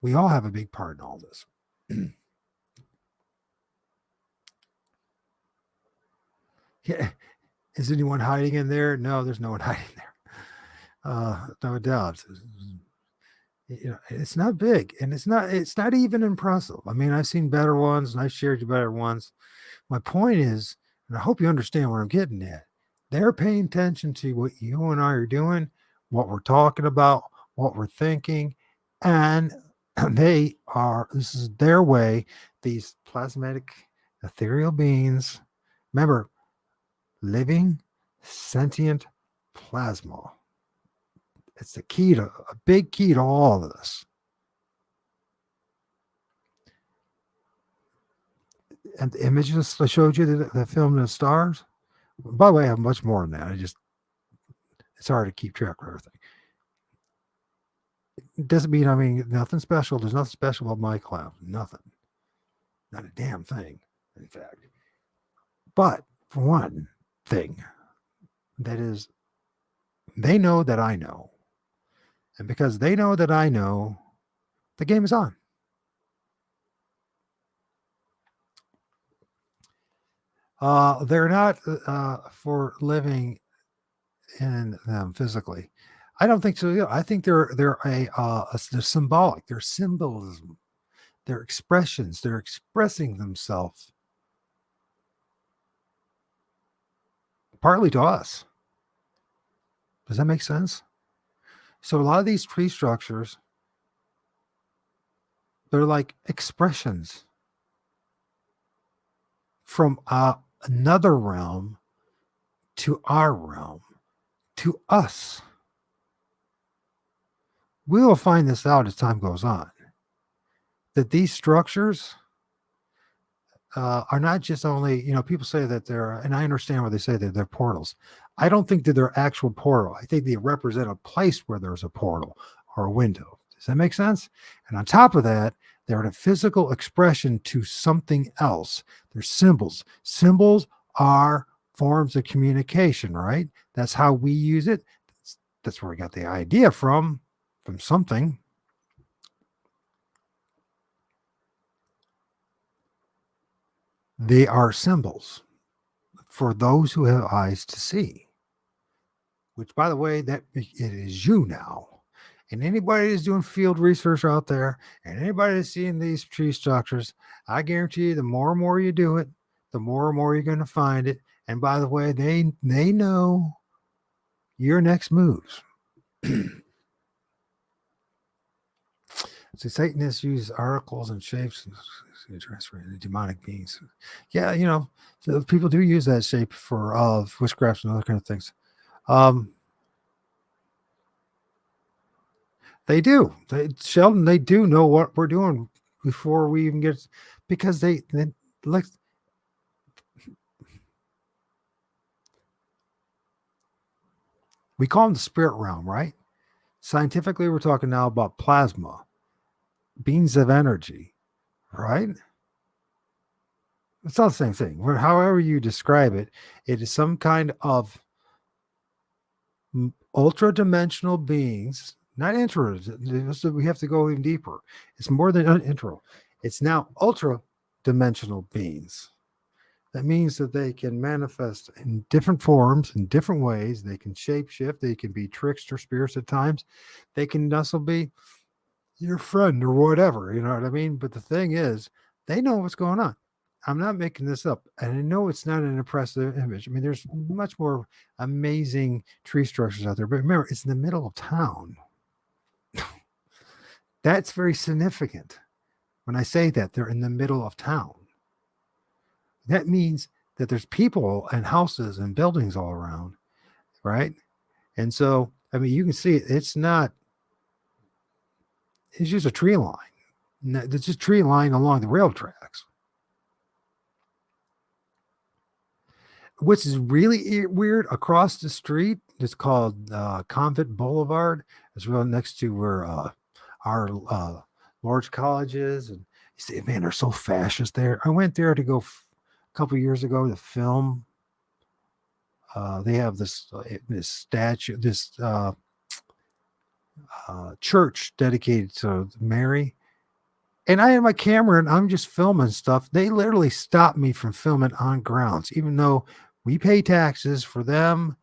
[SPEAKER 1] We all have a big part in all this. Yeah. Is anyone hiding in there? No, there's no one hiding there. No doubt. You know, it's not big, and it's not even impressive. I mean, I've seen better ones, and I've shared you better ones. My point is, and I hope you understand what I'm getting at. They're paying attention to what you and I are doing, what we're talking about, what we're thinking, and this is their way, these plasmatic ethereal beings. Remember, living sentient plasma. It's the key to a big key to all of this. And the images I showed you, the film in the stars. By the way, I have much more than that. It's hard to keep track of everything. It doesn't mean, I mean, nothing special. There's nothing special about my cloud. Nothing. Not a damn thing, in fact. But for one thing, that is, they know that I know. And because they know that I know, the game is on. They're not for living in them physically. I don't think so. I think they're they're symbolic. They're symbolism. They're expressions. They're expressing themselves partly to us. Does that make sense? So a lot of these tree structures, they're like expressions from another realm to our realm, to us. We will find this out as time goes on, that these structures are not just only, people say that they're, and I understand why they say that they're portals. I don't think that they're actual portal. I think they represent a place where there's a portal or a window. Does that make sense? And on top of that, they're a physical expression to something else. They're symbols. Symbols are forms of communication, right? That's how we use it. That's where we got the idea from something. They are symbols for those who have eyes to see, which, by the way, that it is you now. And anybody that's doing field research out there, and anybody that's seeing these tree structures, I guarantee you, the more and more you do it, the more and more you're going to find it. And by the way, they know your next moves. So Satanists use articles and shapes and transfer demonic beings. Yeah, so people do use that shape for witchcraft and other kind of things. They do. Sheldon, they do know what we're doing before we even get, because they like We call them the spirit realm, right? Scientifically, we're talking now about plasma, beings of energy, right? It's all the same thing. However you describe it, it is some kind of ultra dimensional beings, not intro. We have to go even deeper. It's more than intro. It's now ultra dimensional beings. That means that they can manifest in different forms, in different ways. They can shapeshift. They can be trickster spirits at times. They can also be your friend or whatever. You know what I mean? But the thing is, they know what's going on. I'm not making this up. And I know it's not an impressive image. I mean, there's much more amazing tree structures out there. But remember, it's in the middle of town. That's very significant. When I say that, they're in the middle of town. That means that there's people and houses and buildings all around, right? And so, I mean, you can see it's just a tree line. It's just a tree line along the rail tracks. Which is really weird, across the street, it's called Convent Boulevard. It's real next to where our large college is. And you say, man, they're so fascist there. I went there to go a couple of years ago to film. They have this statue, this church dedicated to Mary. And I had my camera and I'm just filming stuff. They literally stopped me from filming on grounds, even though we pay taxes for them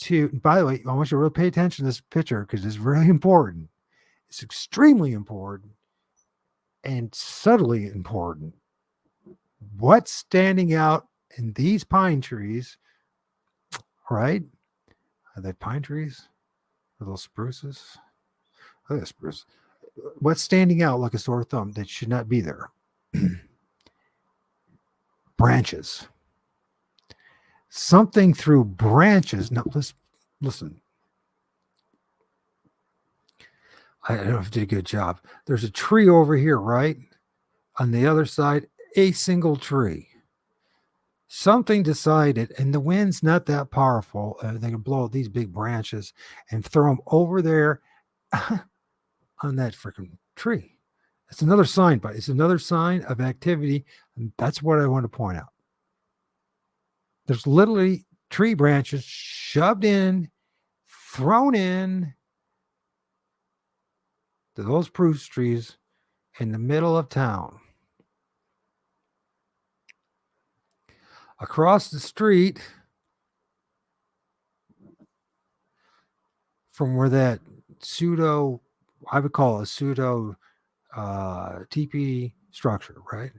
[SPEAKER 1] to. By the way, I want you to really pay attention to this picture because it's really important. It's extremely important and subtly important. What's standing out in these pine trees, right? Are they pine trees? Are those spruces? Look at spruce. What's standing out like a sore thumb that should not be there? Branches. Something through branches. Now, let's listen. I don't know if I did a good job. There's a tree over here, right? On the other side, a single tree. Something decided, and the wind's not that powerful. They can blow these big branches and throw them over there on that freaking tree. It's another sign, but it's another sign of activity. And that's what I want to point out. There's literally tree branches shoved in, thrown in to those spruce trees in the middle of town. Across the street from where that pseudo, I would call a pseudo TP structure, right?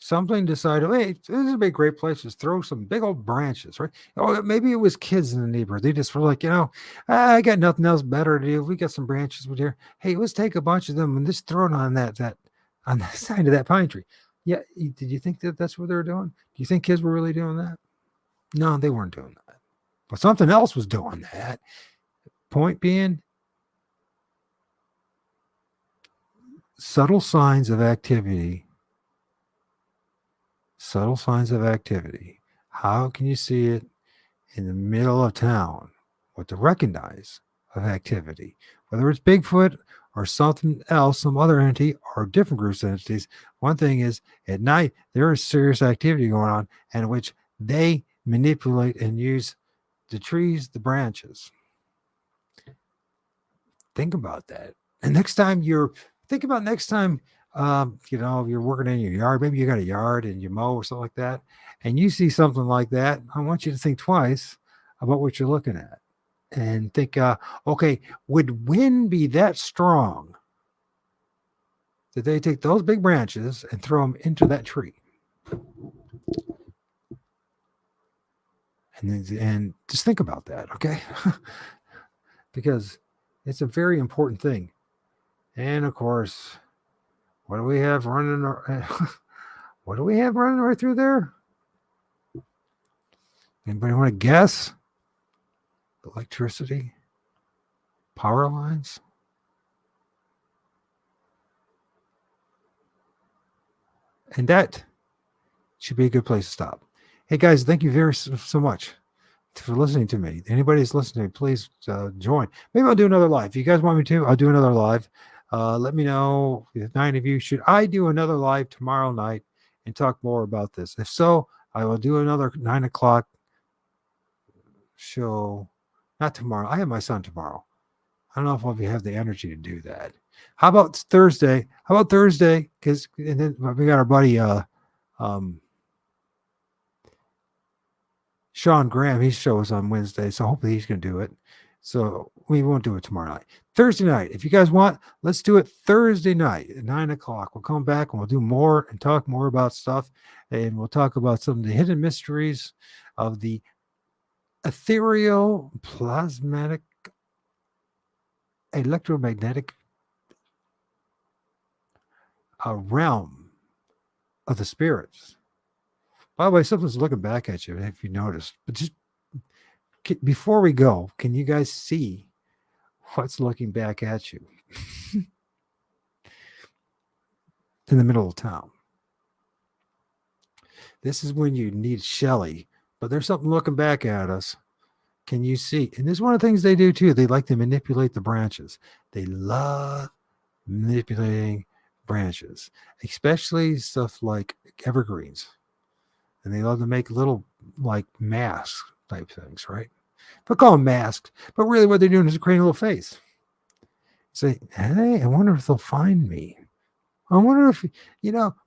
[SPEAKER 1] Something decided, hey, this would be a great place to throw some big old branches, right? Oh, maybe it was kids in the neighborhood. They just were like, I got nothing else better to do. We got some branches with here. Hey, let's take a bunch of them and just throw it on that on the side of that pine tree. Yeah, did you think that that's what they were doing? Do you think kids were really doing that? No, they weren't doing that. But something else was doing that. Point being, subtle signs of activity. Subtle signs of activity. How can you see it in the middle of town? What to recognize of activity, whether it's Bigfoot or something else, some other entity or different groups of entities. One thing is at night, there is serious activity going on in which they manipulate and use the trees, the branches. Think about that. And next time you're working in your yard, maybe you got a yard and you mow or something like that, and you see something like that, I want you to think twice about what you're looking at and think, okay, would wind be that strong that they take those big branches and throw them into that tree? And just think about that, okay? Because it's a very important thing. And of course, what do we have running? What do we have running right through there? Anybody want to guess? Electricity? Power lines? And that should be a good place to stop. Hey guys, thank you very so much for listening to me. Anybody who's listening, please join. Maybe I'll do another live. If you guys want me to, I'll do another live. Let me know, if 9 of you, should I do another live tomorrow night and talk more about this? If so, I will do another 9 o'clock show. Not tomorrow. I have my son tomorrow. I don't know if I'll have the energy to do that. How about Thursday? Because and then we got our buddy Sean Graham. His show is on Wednesday, so hopefully he's going to do it. So we won't do it tomorrow night. Thursday night, if you guys want, let's do it Thursday night at 9 o'clock. We'll come back and we'll do more and talk more about stuff, and we'll talk about some of the hidden mysteries of the ethereal, plasmatic, electromagnetic realm of the spirits. By the way, something's looking back at you, if you noticed. But just before we go, can you guys see what's looking back at you in the middle of town? This is when you need Shelly, but there's something looking back at us. Can you see? And this is one of the things they do too. They like to manipulate the branches. They love manipulating branches, especially stuff like evergreens. And they love to make little like masks type things, right? But call them masks. But really what they're doing is creating a little face. Say, hey, I wonder if they'll find me. I wonder if,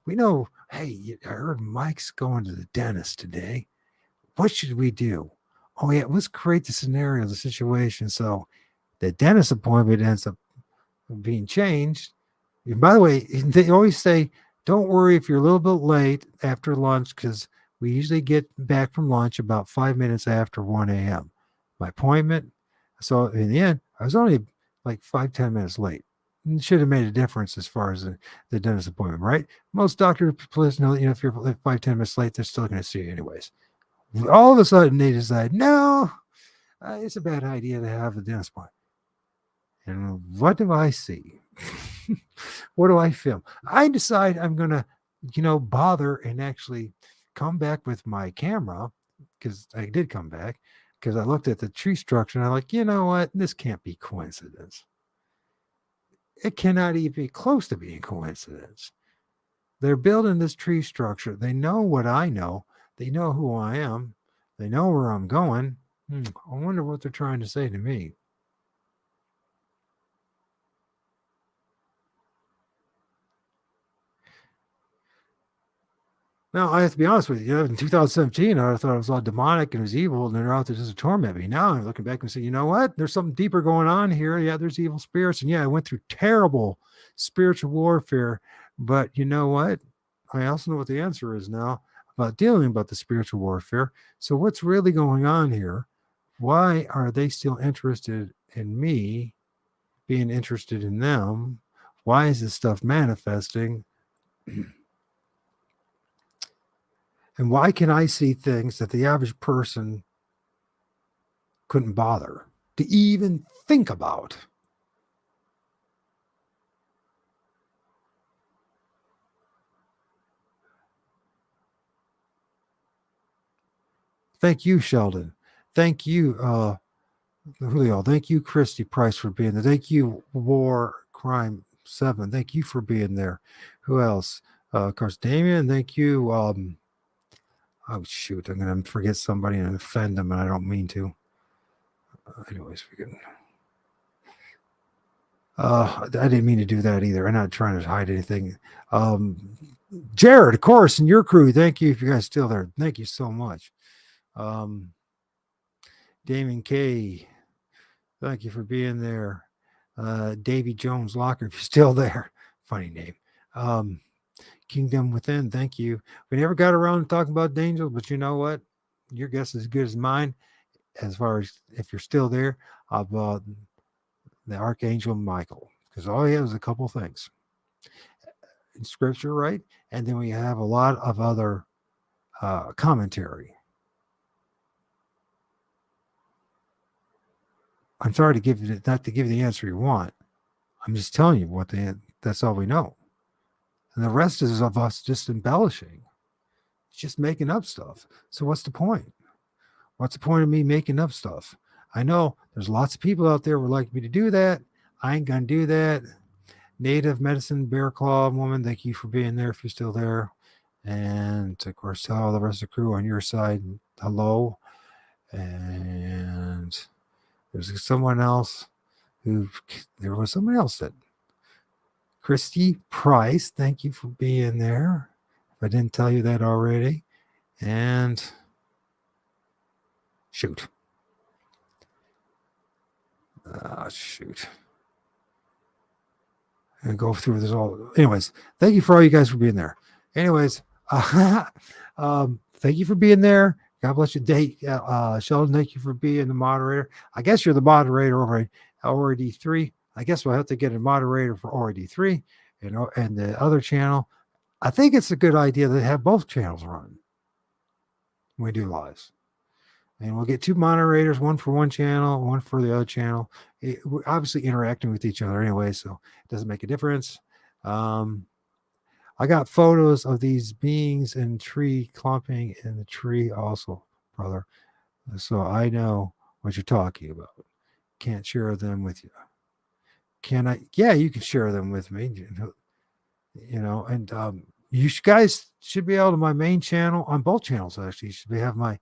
[SPEAKER 1] we know, hey, I heard Mike's going to the dentist today. What should we do? Oh, yeah, let's create the scenario, the situation. So the dentist appointment ends up being changed. And by the way, they always say, don't worry if you're a little bit late after lunch, because we usually get back from lunch about 5 minutes after 1 a.m. My appointment. So in the end, I was only like 5-10 minutes late. It should have made a difference as far as the dentist appointment, right? Most doctors know, if you're 5-10 minutes late, they're still going to see you anyways. All of a sudden, they decide, no, it's a bad idea to have a dentist appointment. And what do I see? What do I film? I decide I'm going to, bother and actually come back with my camera, because I did come back, because I looked at the tree structure and I'm like, you know what? This can't be coincidence. It cannot even be close to being coincidence. They're building this tree structure. They know what I know. They know who I am. They know where I'm going. I wonder what they're trying to say to me. Now, I have to be honest with you. In 2017, I thought it was all demonic and it was evil, and they're out there just to torment me. Now I'm looking back and say, you know what? There's something deeper going on here. Yeah, there's evil spirits. And yeah, I went through terrible spiritual warfare. But you know what? I also know what the answer is now about dealing about the spiritual warfare. So what's really going on here? Why are they still interested in me being interested in them? Why is this stuff manifesting? And why can I see things that the average person couldn't bother to even think about? Thank you, Sheldon. Thank you, Julio. Thank you, Christy Price, for being there. Thank you, War Crime 7. Thank you for being there. Who else? Of course, Damien. Thank you. Oh, shoot. I'm going to forget somebody and offend them, and I don't mean to. Anyways, we can. I didn't mean to do that either. I'm not trying to hide anything. Jared, of course, and your crew. Thank you if you guys still there. Thank you so much. Damon K. Thank you for being there. Davy Jones Locker, if you're still there. Funny name. Kingdom Within, thank you. We never got around to talking about angels, but you know what? Your guess is as good as mine as far as if you're still there about the Archangel Michael, because all he has is a couple things in scripture, right? And then we have a lot of other commentary. I'm sorry to not to give you the answer you want. I'm just telling you that's all we know. And the rest is of us just embellishing. It's just making up stuff. So what's the point? What's the point of me making up stuff? I know there's lots of people out there who would like me to do that. I ain't gonna do that. Native Medicine Bear Claw woman, thank you for being there if you're still there. And of course, tell all the rest of the crew on your side hello. And there's someone else there was someone else that Christy Price, thank you for being there. If I didn't tell you that already. And shoot. Shoot. And go through this all. Anyways, thank you for all you guys for being there. Anyways, thank you for being there. God bless you, Sheldon. Thank you for being the moderator. I guess you're the moderator over at ORD3. I guess we'll have to get a moderator for ORD3 and the other channel. I think it's a good idea to have both channels run when we do lives. And we'll get 2 moderators, one for one channel, one for the other channel. We're obviously interacting with each other anyway, so it doesn't make a difference. I got photos of these beings and tree clumping in the tree also, brother. So I know what you're talking about. Can't share them with you. Can I? Yeah, you can share them with me. And you guys should be able to my main channel on both channels. Actually, you should have my.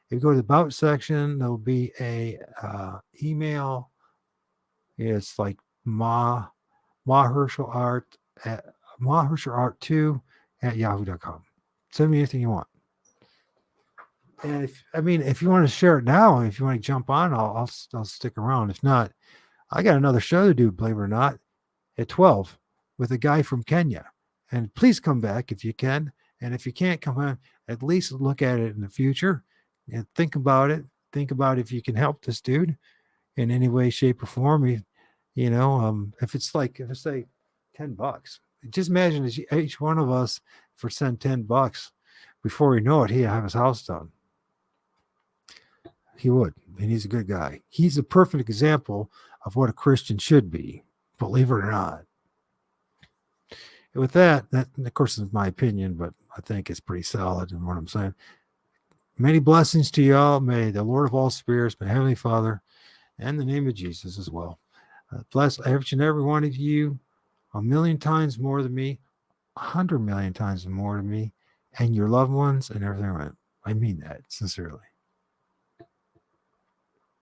[SPEAKER 1] If you go to the about section, there'll be a email. It's like Herschel Art at Herschel2 at yahoo.com. Send me anything you want. And if you want to share it now, if you want to jump on, I'll stick around. If not, I got another show to do, believe it or not, at 12 with a guy from Kenya. And please come back if you can. And if you can't come on, at least look at it in the future and think about it. Think about if you can help this dude in any way, shape, or form. If it's like $10, just imagine each one of us for send $10 before we know it, he'll have his house done. He would, and he's a good guy. He's a perfect example of what a Christian should be, believe it or not. And with that, of course, is my opinion, but I think it's pretty solid in what I'm saying. Many blessings to y'all. May the Lord of all spirits, my Heavenly Father, and the name of Jesus as well, bless each and every one of you 1,000,000 times more than me, 100 million times more than me, and your loved ones and everything. I mean that sincerely.